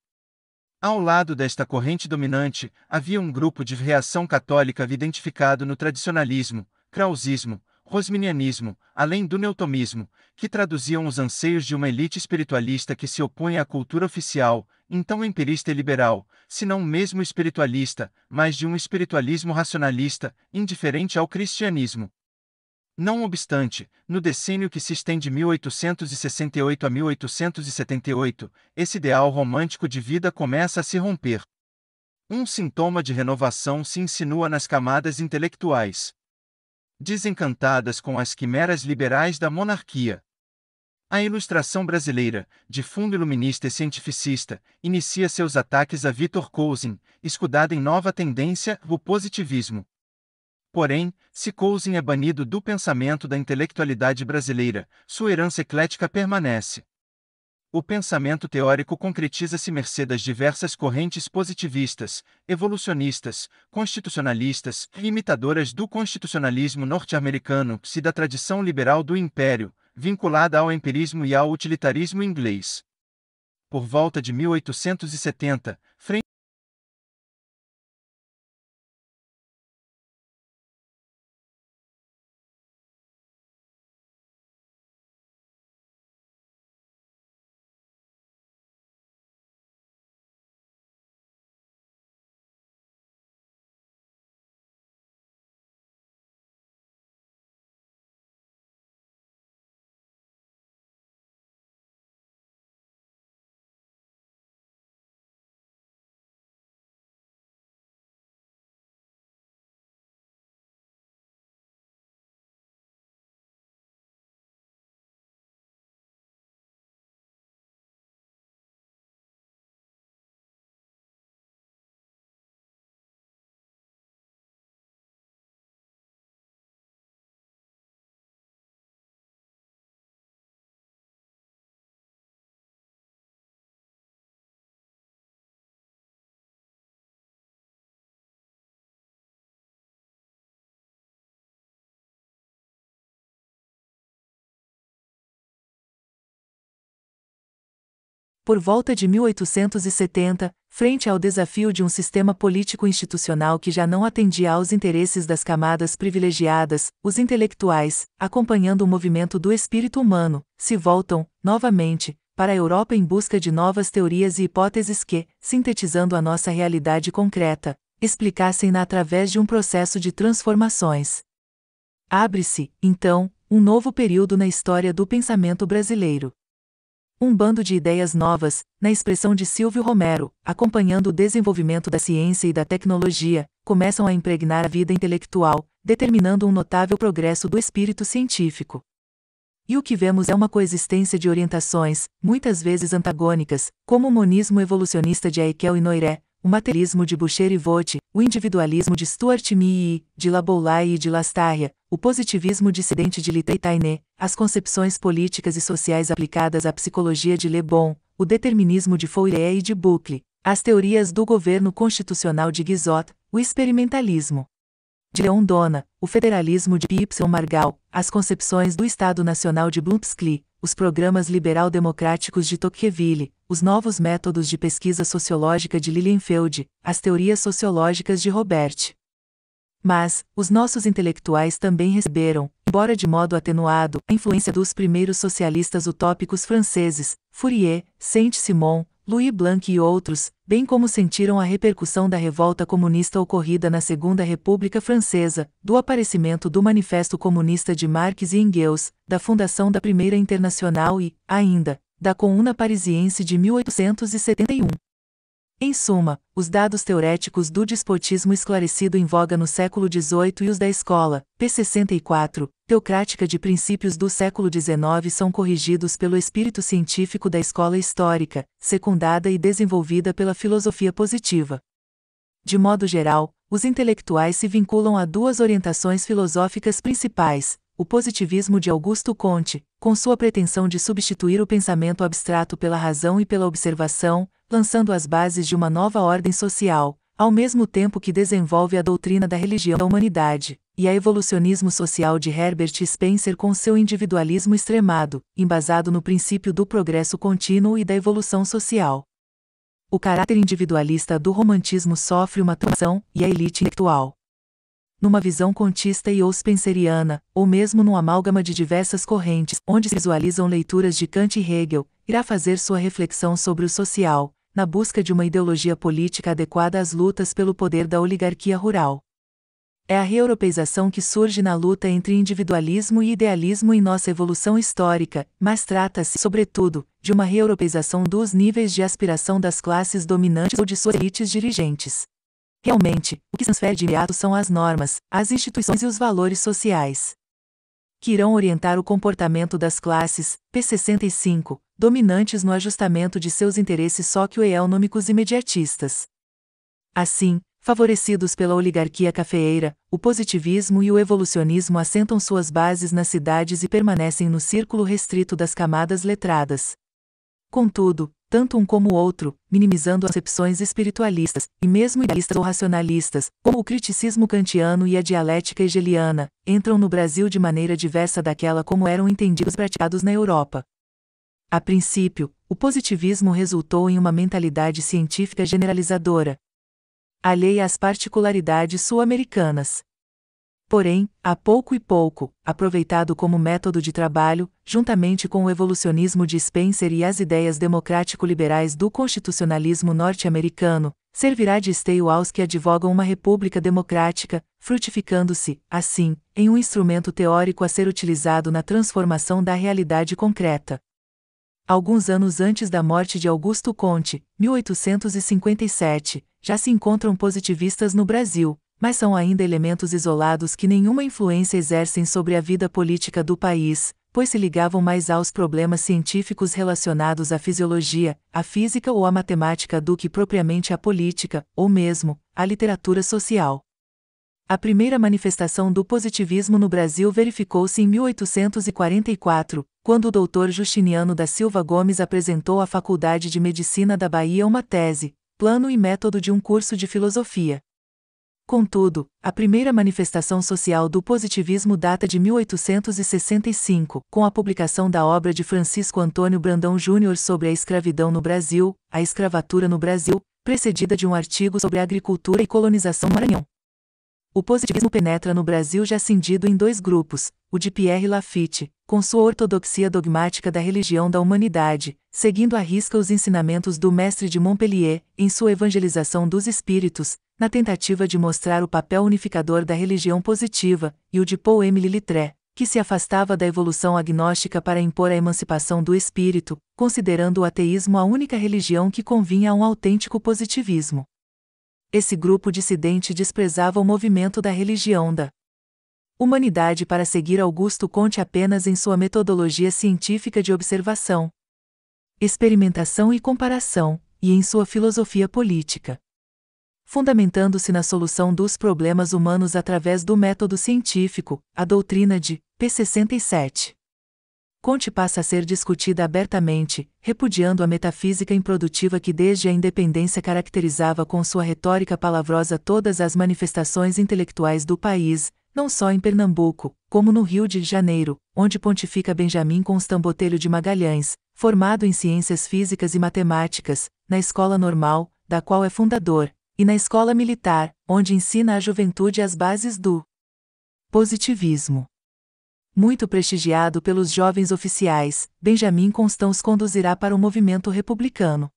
Ao lado desta corrente dominante, havia um grupo de reação católica identificado no tradicionalismo, krausismo, rosminianismo, além do newtomismo, que traduziam os anseios de uma elite espiritualista que se opunha à cultura oficial, então empirista e liberal, se não mesmo espiritualista, mas de um espiritualismo racionalista, indiferente ao cristianismo. Não obstante, no decênio que se estende de 1868 a 1878, esse ideal romântico de vida começa a se romper. Um sintoma de renovação se insinua nas camadas intelectuais, desencantadas com as quimeras liberais da monarquia. A Ilustração brasileira, de fundo iluminista e cientificista, inicia seus ataques a Victor Cousin, escudada em nova tendência, o positivismo. Porém, se Cousins é banido do pensamento da intelectualidade brasileira, sua herança eclética permanece. O pensamento teórico concretiza-se mercê das diversas correntes positivistas, evolucionistas, constitucionalistas e imitadoras do constitucionalismo norte-americano e da tradição liberal do Império, vinculada ao empirismo e ao utilitarismo inglês. Por volta de 1870, frente Por volta de 1870, frente ao desafio de um sistema político-institucional que já não atendia aos interesses das camadas privilegiadas, os intelectuais, acompanhando o movimento do espírito humano, se voltam, novamente, para a Europa em busca de novas teorias e hipóteses que, sintetizando a nossa realidade concreta, explicassem-na através de um processo de transformações. Abre-se, então, um novo período na história do pensamento brasileiro. Um bando de ideias novas, na expressão de Silvio Romero, acompanhando o desenvolvimento da ciência e da tecnologia, começam a impregnar a vida intelectual, determinando um notável progresso do espírito científico. E o que vemos é uma coexistência de orientações, muitas vezes antagônicas, como o monismo evolucionista de Haeckel e Noiré, o materialismo de Boucher e Vogt, o individualismo de Stuart Mill, de La Boulaye e de Lastarria, o positivismo dissidente de Littré e Taine, as concepções políticas e sociais aplicadas à psicologia de Le Bon, o determinismo de Fourier e de Buckley, as teorias do governo constitucional de Guizot, o experimentalismo de Leon Dona, o federalismo de Y. Margall, as concepções do Estado Nacional de Blumsky, os programas liberal-democráticos de Tocqueville, os novos métodos de pesquisa sociológica de Lilienfeld, as teorias sociológicas de Robert. Mas, os nossos intelectuais também receberam, embora de modo atenuado, a influência dos primeiros socialistas utópicos franceses, Fourier, Saint-Simon, Louis Blanc e outros, bem como sentiram a repercussão da revolta comunista ocorrida na Segunda República Francesa, do aparecimento do Manifesto Comunista de Marx e Engels, da fundação da Primeira Internacional e, ainda, da Comuna Parisiense de 1871. Em suma, os dados teoréticos do despotismo esclarecido em voga no século XVIII e os da escola, P64, teocrática de princípios do século XIX são corrigidos pelo espírito científico da escola histórica, secundada e desenvolvida pela filosofia positiva. De modo geral, os intelectuais se vinculam a duas orientações filosóficas principais: o positivismo de Augusto Comte, com sua pretensão de substituir o pensamento abstrato pela razão e pela observação, lançando as bases de uma nova ordem social, ao mesmo tempo que desenvolve a doutrina da religião da humanidade, e a evolucionismo social de Herbert Spencer com seu individualismo extremado, embasado no princípio do progresso contínuo e da evolução social. O caráter individualista do romantismo sofre uma transformação, e a elite intelectual, numa visão contista e ou spenceriana, ou mesmo num amálgama de diversas correntes, onde se visualizam leituras de Kant e Hegel, irá fazer sua reflexão sobre o social, na busca de uma ideologia política adequada às lutas pelo poder da oligarquia rural. É a reeuropeização que surge na luta entre individualismo e idealismo em nossa evolução histórica, mas trata-se, sobretudo, de uma reeuropeização dos níveis de aspiração das classes dominantes ou de suas elites dirigentes. Realmente, o que se transfere de imediato são as normas, as instituições e os valores sociais que irão orientar o comportamento das classes, P65, dominantes no ajustamento de seus interesses socio-econômicos imediatistas. Assim, Favorecidos pela oligarquia cafeeira, o positivismo e o evolucionismo assentam suas bases nas cidades e permanecem no círculo restrito das camadas letradas. Contudo, tanto um como o outro, minimizando acepções espiritualistas, e mesmo idealistas ou racionalistas, como o criticismo kantiano e a dialética hegeliana, entram no Brasil de maneira diversa daquela como eram entendidos e praticados na Europa. A princípio, o positivismo resultou em uma mentalidade científica generalizadora, alheia às particularidades sul-americanas. Porém, a pouco e pouco, aproveitado como método de trabalho, juntamente com o evolucionismo de Spencer e as ideias democrático-liberais do constitucionalismo norte-americano, servirá de esteio aos que advogam uma república democrática, frutificando-se, assim, em um instrumento teórico a ser utilizado na transformação da realidade concreta. Alguns anos antes da morte de Augusto Comte, 1857, já se encontram positivistas no Brasil, mas são ainda elementos isolados que nenhuma influência exercem sobre a vida política do país, pois se ligavam mais aos problemas científicos relacionados à fisiologia, à física ou à matemática do que propriamente à política, ou mesmo, à literatura social. A primeira manifestação do positivismo no Brasil verificou-se em 1844, quando o Dr. Justiniano da Silva Gomes apresentou à Faculdade de Medicina da Bahia uma tese, plano e método de um curso de filosofia. Contudo, a primeira manifestação social do positivismo data de 1865, com a publicação da obra de Francisco Antônio Brandão Júnior sobre a escravidão no Brasil, a escravatura no Brasil, precedida de um artigo sobre a agricultura e colonização no Maranhão. O positivismo penetra no Brasil já cindido em dois grupos, o de Pierre Lafitte, com sua ortodoxia dogmática da religião da humanidade, seguindo à risca os ensinamentos do mestre de Montpellier, em sua evangelização dos espíritos, na tentativa de mostrar o papel unificador da religião positiva, e o de Paul-Émile Littré, que se afastava da evolução agnóstica para impor a emancipação do espírito, considerando o ateísmo a única religião que convinha a um autêntico positivismo. Esse grupo dissidente desprezava o movimento da religião da humanidade para seguir Augusto Comte apenas em sua metodologia científica de observação, experimentação e comparação, e em sua filosofia política. Fundamentando-se na solução dos problemas humanos através do método científico, a doutrina de p. 67. Comte passa a ser discutida abertamente, repudiando a metafísica improdutiva que desde a independência caracterizava com sua retórica palavrosa todas as manifestações intelectuais do país, não só em Pernambuco, como no Rio de Janeiro, onde pontifica Benjamin Constant Botelho de Magalhães, formado em ciências físicas e matemáticas, na Escola Normal, da qual é fundador, e na Escola Militar, onde ensina à juventude as bases do positivismo. Muito prestigiado pelos jovens oficiais, Benjamin Constant os conduzirá para o movimento republicano.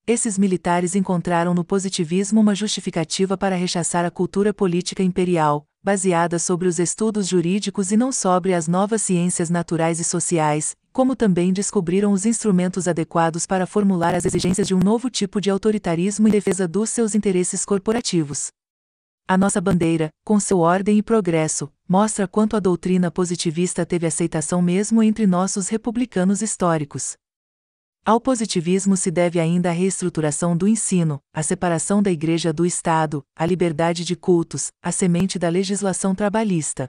Esses militares encontraram no positivismo uma justificativa para rechaçar a cultura política imperial, baseada sobre os estudos jurídicos e não sobre as novas ciências naturais e sociais, como também descobriram os instrumentos adequados para formular as exigências de um novo tipo de autoritarismo em defesa dos seus interesses corporativos. A nossa bandeira, com seu ordem e progresso, mostra quanto a doutrina positivista teve aceitação mesmo entre nossos republicanos históricos. Ao positivismo se deve ainda a reestruturação do ensino, a separação da Igreja do Estado, a liberdade de cultos, a semente da legislação trabalhista.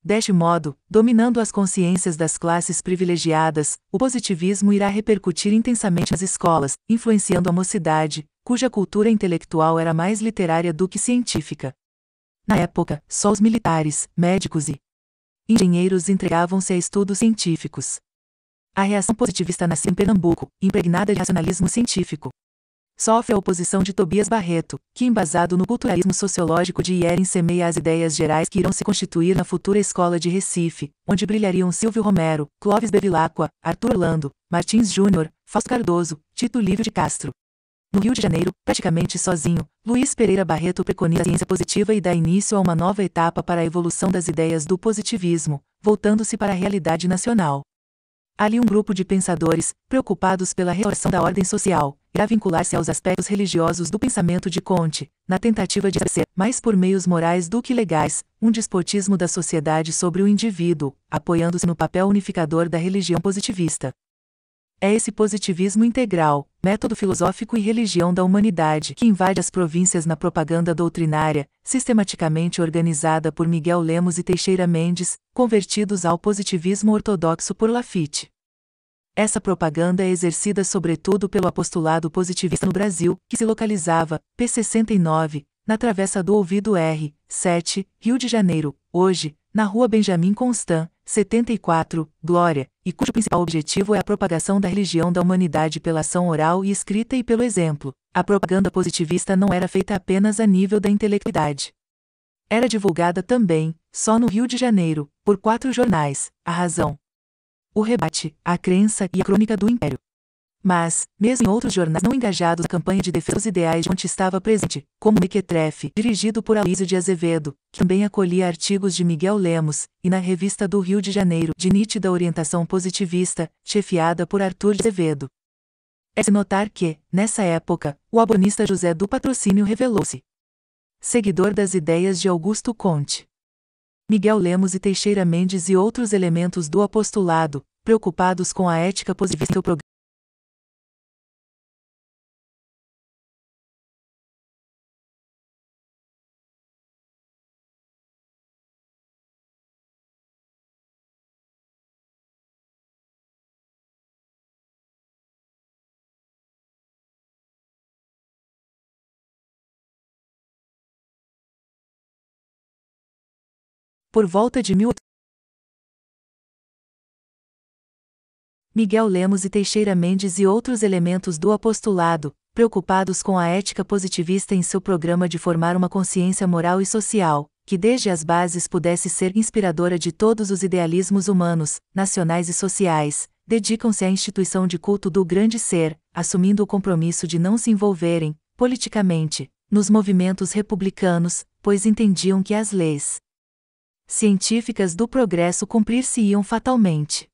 Deste modo, dominando as consciências das classes privilegiadas, o positivismo irá repercutir intensamente nas escolas, influenciando a mocidade, cuja cultura intelectual era mais literária do que científica. Na época, só os militares, médicos e engenheiros entregavam-se a estudos científicos. A reação positivista nasce em Pernambuco, impregnada de racionalismo científico. Sofre a oposição de Tobias Barreto, que embasado no culturalismo sociológico de Iering semeia as ideias gerais que irão se constituir na futura escola de Recife, onde brilhariam Silvio Romero, Clóvis Bevilacqua, Arthur Orlando, Martins Júnior, Fausto Cardoso, Tito Livio de Castro. No Rio de Janeiro, praticamente sozinho, Luiz Pereira Barreto preconiza a ciência positiva e dá início a uma nova etapa para a evolução das ideias do positivismo, voltando-se para a realidade nacional. Ali um grupo de pensadores, preocupados pela restauração da ordem social, irá vincular-se aos aspectos religiosos do pensamento de Comte, na tentativa de estabelecer, mais por meios morais do que legais, um despotismo da sociedade sobre o indivíduo, apoiando-se no papel unificador da religião positivista. É esse positivismo integral, método filosófico e religião da humanidade que invade as províncias na propaganda doutrinária, sistematicamente organizada por Miguel Lemos e Teixeira Mendes, convertidos ao positivismo ortodoxo por Laffitte. Essa propaganda é exercida sobretudo pelo apostolado positivista no Brasil, que se localizava, p. 69, na Travessa do Ouvido R, 7, Rio de Janeiro, hoje, na Rua Benjamin Constant, 74, Glória, e cujo principal objetivo é a propagação da religião da humanidade pela ação oral e escrita e pelo exemplo. A propaganda positivista não era feita apenas a nível da intelectualidade. Era divulgada também, só no Rio de Janeiro, por 4 jornais: A Razão, O Rebate, A Crença e A Crônica do Império. Mas, mesmo em outros jornais não engajados na campanha de defesa dos ideais de onde estava presente, como Mequetrefe, dirigido por Aloysio de Azevedo, que também acolhia artigos de Miguel Lemos, e na Revista do Rio de Janeiro, de nítida orientação positivista, chefiada por Arthur de Azevedo. É-se notar que, nessa época, o abonista José do Patrocínio revelou-se seguidor das ideias de Augusto Comte. Miguel Lemos e Teixeira Mendes e outros elementos do apostolado, preocupados com a ética positivista em seu programa. Por volta de Miguel Lemos e Teixeira Mendes e outros elementos do apostolado, preocupados com a ética positivista em seu programa de formar uma consciência moral e social, que desde as bases pudesse ser inspiradora de todos os idealismos humanos, nacionais e sociais, dedicam-se à instituição de culto do grande ser, assumindo o compromisso de não se envolverem, politicamente, nos movimentos republicanos, pois entendiam que as leis científicas do progresso cumprir-se-iam fatalmente.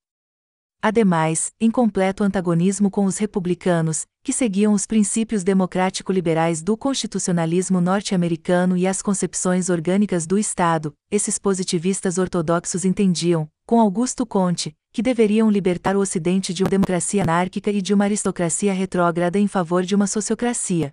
Ademais, em completo antagonismo com os republicanos, que seguiam os princípios democrático-liberais do constitucionalismo norte-americano e as concepções orgânicas do Estado, esses positivistas ortodoxos entendiam, com Augusto Comte, que deveriam libertar o Ocidente de uma democracia anárquica e de uma aristocracia retrógrada em favor de uma sociocracia.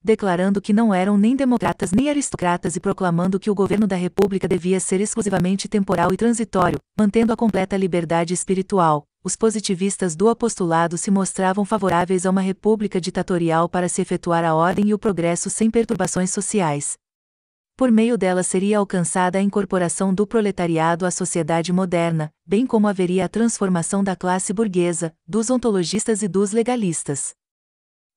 Declarando que não eram nem democratas nem aristocratas e proclamando que o governo da República devia ser exclusivamente temporal e transitório, mantendo a completa liberdade espiritual, os positivistas do apostolado se mostravam favoráveis a uma república ditatorial para se efetuar a ordem e o progresso sem perturbações sociais. Por meio dela seria alcançada a incorporação do proletariado à sociedade moderna, bem como haveria a transformação da classe burguesa, dos ontologistas e dos legalistas.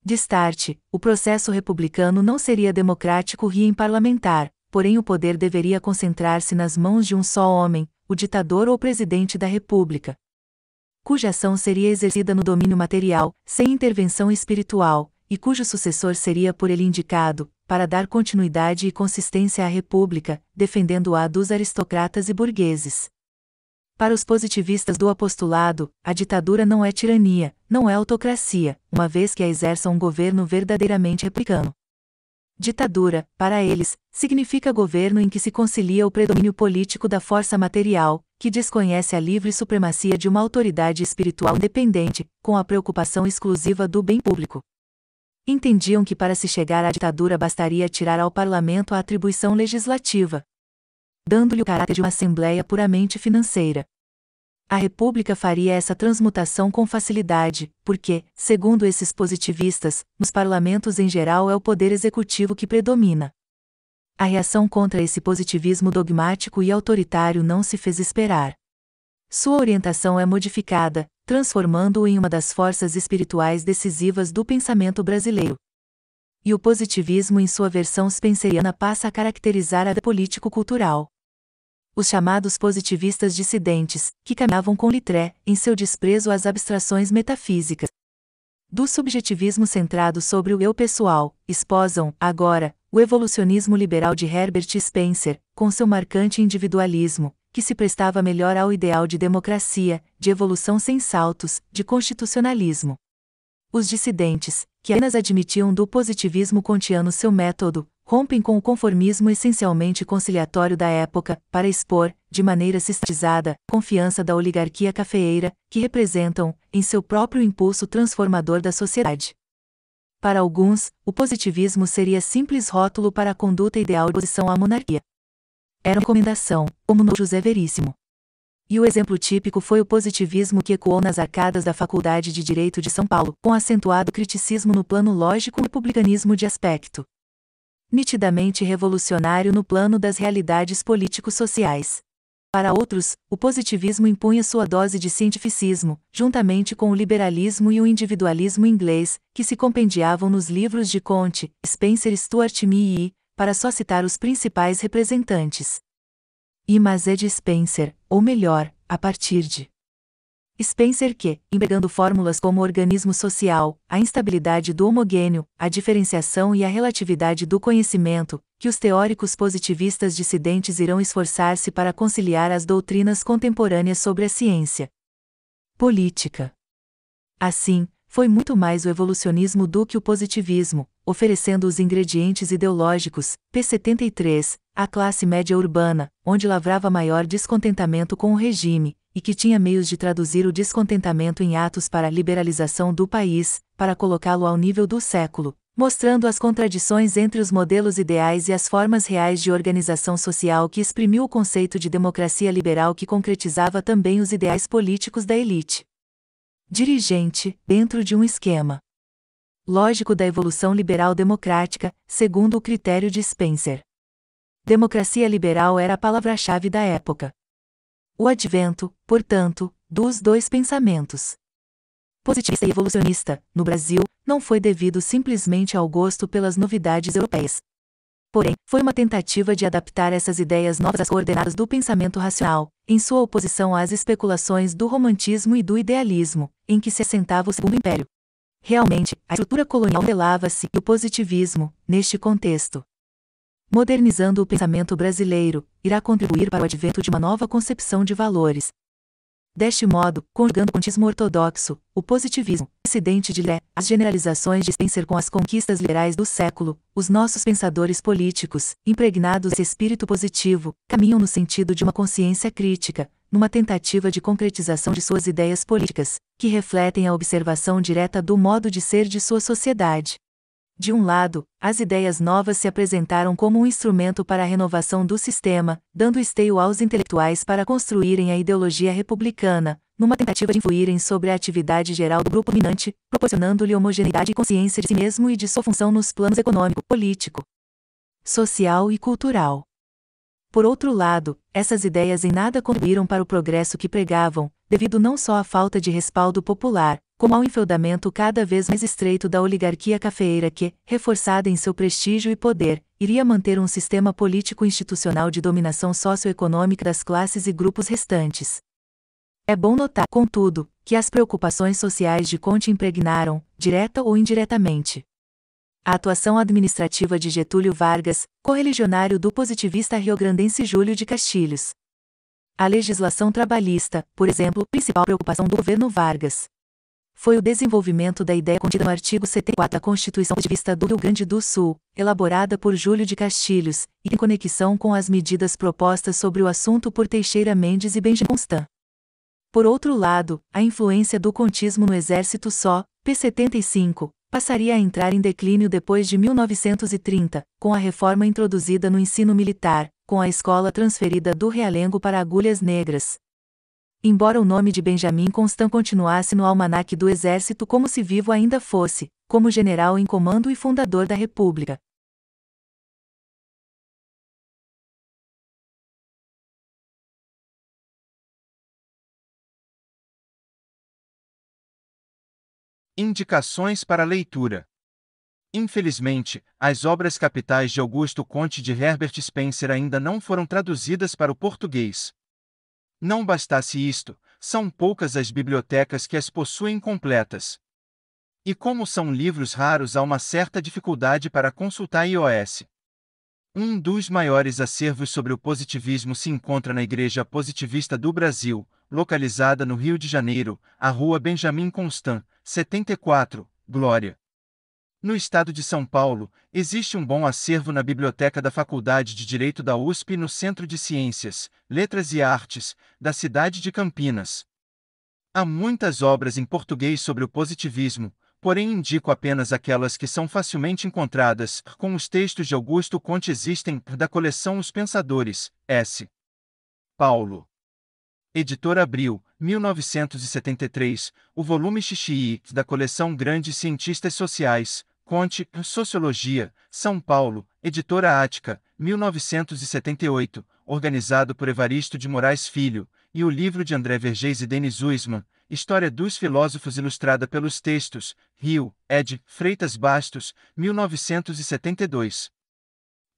De start, o processo republicano não seria democrático e parlamentar, porém o poder deveria concentrar-se nas mãos de um só homem, o ditador ou presidente da República, cuja ação seria exercida no domínio material, sem intervenção espiritual, e cujo sucessor seria por ele indicado, para dar continuidade e consistência à República, defendendo-a dos aristocratas e burgueses. Para os positivistas do apostolado, a ditadura não é tirania, não é autocracia, uma vez que a exerça um governo verdadeiramente republicano. Ditadura, para eles, significa governo em que se concilia o predomínio político da força material, que desconhece a livre supremacia de uma autoridade espiritual independente, com a preocupação exclusiva do bem público. Entendiam que para se chegar à ditadura bastaria tirar ao parlamento a atribuição legislativa, dando-lhe o caráter de uma assembleia puramente financeira. A República faria essa transmutação com facilidade, porque, segundo esses positivistas, nos parlamentos em geral é o poder executivo que predomina. A reação contra esse positivismo dogmático e autoritário não se fez esperar. Sua orientação é modificada, transformando-o em uma das forças espirituais decisivas do pensamento brasileiro. E o positivismo em sua versão spenceriana passa a caracterizar a vida político-cultural. Os chamados positivistas dissidentes, que caminhavam com Littré, em seu desprezo às abstrações metafísicas do subjetivismo centrado sobre o eu pessoal, esposam, agora, o evolucionismo liberal de Herbert Spencer, com seu marcante individualismo, que se prestava melhor ao ideal de democracia, de evolução sem saltos, de constitucionalismo. Os dissidentes, que apenas admitiam do positivismo kantiano seu método, rompem com o conformismo essencialmente conciliatório da época, para expor, de maneira sistematizada, a confiança da oligarquia cafeeira, que representam, em seu próprio impulso transformador da sociedade. Para alguns, o positivismo seria simples rótulo para a conduta ideal de oposição à monarquia. Era uma recomendação, como no José Veríssimo. E o exemplo típico foi o positivismo que ecoou nas arcadas da Faculdade de Direito de São Paulo, com acentuado criticismo no plano lógico e republicanismo de aspecto nitidamente revolucionário no plano das realidades político-sociais. Para outros, o positivismo impunha sua dose de cientificismo, juntamente com o liberalismo e o individualismo inglês, que se compendiavam nos livros de Comte, Spencer e Stuart Mill, para só citar os principais representantes. Mas é de Spencer, ou melhor, a partir de Spencer que, empregando fórmulas como organismo social, a instabilidade do homogêneo, a diferenciação e a relatividade do conhecimento, que os teóricos positivistas dissidentes irão esforçar-se para conciliar as doutrinas contemporâneas sobre a ciência política. Assim, foi muito mais o evolucionismo do que o positivismo, oferecendo os ingredientes ideológicos, p. 73, à classe média urbana, onde lavrava maior descontentamento com o regime, e que tinha meios de traduzir o descontentamento em atos para a liberalização do país, para colocá-lo ao nível do século, mostrando as contradições entre os modelos ideais e as formas reais de organização social que exprimiu o conceito de democracia liberal que concretizava também os ideais políticos da elite dirigente, dentro de um esquema lógico da evolução liberal democrática, segundo o critério de Spencer. Democracia liberal era a palavra-chave da época. O advento, portanto, dos dois pensamentos positivista e evolucionista, no Brasil, não foi devido simplesmente ao gosto pelas novidades europeias. Porém, foi uma tentativa de adaptar essas ideias novas às coordenadas do pensamento racional, em sua oposição às especulações do romantismo e do idealismo, em que se assentava o Segundo Império. Realmente, a estrutura colonial modelava-se e o positivismo, neste contexto, modernizando o pensamento brasileiro, irá contribuir para o advento de uma nova concepção de valores. Deste modo, conjugando o contismo ortodoxo, o positivismo, dissidente de Lé, as generalizações de Spencer com as conquistas liberais do século, os nossos pensadores políticos, impregnados desse espírito positivo, caminham no sentido de uma consciência crítica, numa tentativa de concretização de suas ideias políticas, que refletem a observação direta do modo de ser de sua sociedade. De um lado, as ideias novas se apresentaram como um instrumento para a renovação do sistema, dando esteio aos intelectuais para construírem a ideologia republicana, numa tentativa de influírem sobre a atividade geral do grupo dominante, proporcionando-lhe homogeneidade e consciência de si mesmo e de sua função nos planos econômico, político, social e cultural. Por outro lado, essas ideias em nada contribuíram para o progresso que pregavam, devido não só à falta de respaldo popular, como ao enfeudamento cada vez mais estreito da oligarquia cafeeira que, reforçada em seu prestígio e poder, iria manter um sistema político-institucional de dominação socioeconômica das classes e grupos restantes. É bom notar, contudo, que as preocupações sociais de Comte impregnaram, direta ou indiretamente, a atuação administrativa de Getúlio Vargas, correligionário do positivista riograndense Júlio de Castilhos. A legislação trabalhista, por exemplo, principal preocupação do governo Vargas, foi o desenvolvimento da ideia contida no artigo 74 da Constituição Positivista do Rio Grande do Sul, elaborada por Júlio de Castilhos, e em conexão com as medidas propostas sobre o assunto por Teixeira Mendes e Benjamin Constant. Por outro lado, a influência do contismo no Exército só, p. 75, passaria a entrar em declínio depois de 1930, com a reforma introduzida no ensino militar, com a escola transferida do Realengo para Agulhas Negras. Embora o nome de Benjamin Constant continuasse no almanaque do Exército como se vivo ainda fosse, como general em comando e fundador da República. Indicações para leitura. Infelizmente, as obras capitais de Augusto Comte de Herbert Spencer ainda não foram traduzidas para o português. Não bastasse isto, são poucas as bibliotecas que as possuem completas. E como são livros raros, há uma certa dificuldade para consultar iOS. Um dos maiores acervos sobre o positivismo se encontra na Igreja Positivista do Brasil, localizada no Rio de Janeiro, a Rua Benjamin Constant, 74, Glória. No estado de São Paulo, existe um bom acervo na biblioteca da Faculdade de Direito da USP e no Centro de Ciências, Letras e Artes, da cidade de Campinas. Há muitas obras em português sobre o positivismo, porém indico apenas aquelas que são facilmente encontradas, como os textos de Augusto Comte existem, da coleção Os Pensadores, S. Paulo. Editora Abril, 1973, o volume Xixi, da coleção Grandes Cientistas Sociais, Comte, Sociologia, São Paulo, Editora Ática, 1978, organizado por Evaristo de Moraes Filho, e o livro de André Vergés e Denis Uysman, História dos Filósofos ilustrada pelos textos, Rio, ed. Freitas Bastos, 1972.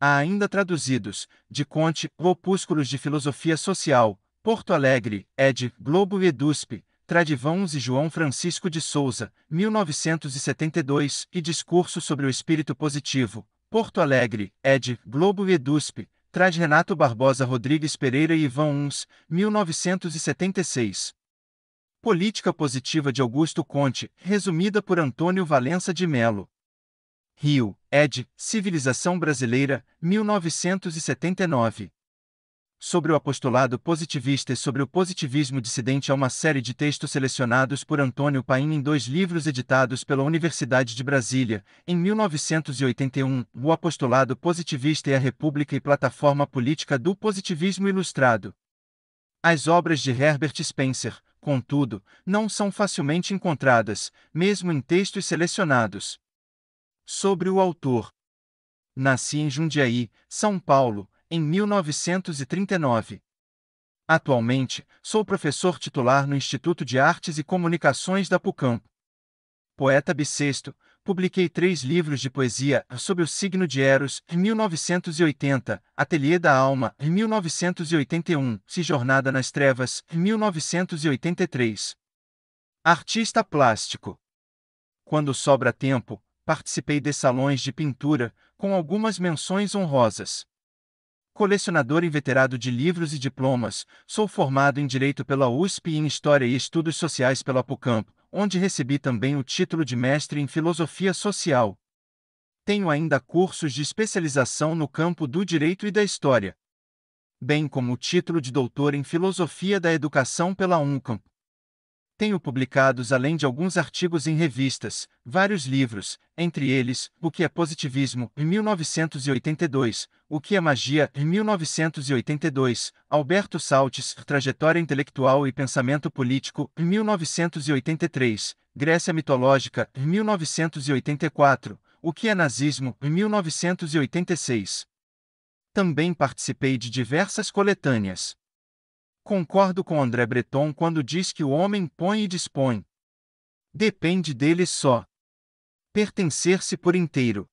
Há ainda traduzidos, de Comte, Opúsculos de Filosofia Social, Porto Alegre, ed. Globo e EDUSP, Tradivãos e João Francisco de Souza, 1972, e Discurso sobre o Espírito Positivo, Porto Alegre, ed. Globo e EDUSP, Trad Renato Barbosa Rodrigues Pereira e Ivan Uns, 1976. Política Positiva de Augusto Comte, resumida por Antônio Valença de Melo. Rio, ed. Civilização Brasileira, 1979. Sobre o apostolado positivista e sobre o positivismo dissidente há uma série de textos selecionados por Antônio Paim em 2 livros editados pela Universidade de Brasília, em 1981, O Apostolado Positivista e a República e Plataforma Política do Positivismo Ilustrado. As obras de Herbert Spencer, contudo, não são facilmente encontradas, mesmo em textos selecionados. Sobre o autor. Nasci em Jundiaí, São Paulo, em 1939. Atualmente, sou professor titular no Instituto de Artes e Comunicações da PUCamp. Poeta bissexto, publiquei 3 livros de poesia sobre o signo de Eros, em 1980, Ateliê da Alma, em 1981, Se Jornada nas Trevas, em 1983. Artista plástico. Quando sobra tempo, participei de salões de pintura, com algumas menções honrosas. Colecionador inveterado de livros e diplomas, sou formado em Direito pela USP e em História e Estudos Sociais pela PUCamp, onde recebi também o título de mestre em Filosofia Social. Tenho ainda cursos de especialização no campo do Direito e da História, bem como o título de doutor em Filosofia da Educação pela Unicamp. Tenho publicados, além de alguns artigos em revistas, vários livros, entre eles, O que é Positivismo, em 1982, O que é Magia, em 1982, Alberto Saltes, Trajetória Intelectual e Pensamento Político, em 1983, Grécia Mitológica, em 1984, O que é Nazismo, em 1986. Também participei de diversas coletâneas. Concordo com André Breton quando diz que o homem põe e dispõe. Depende dele só. Pertencer-se por inteiro.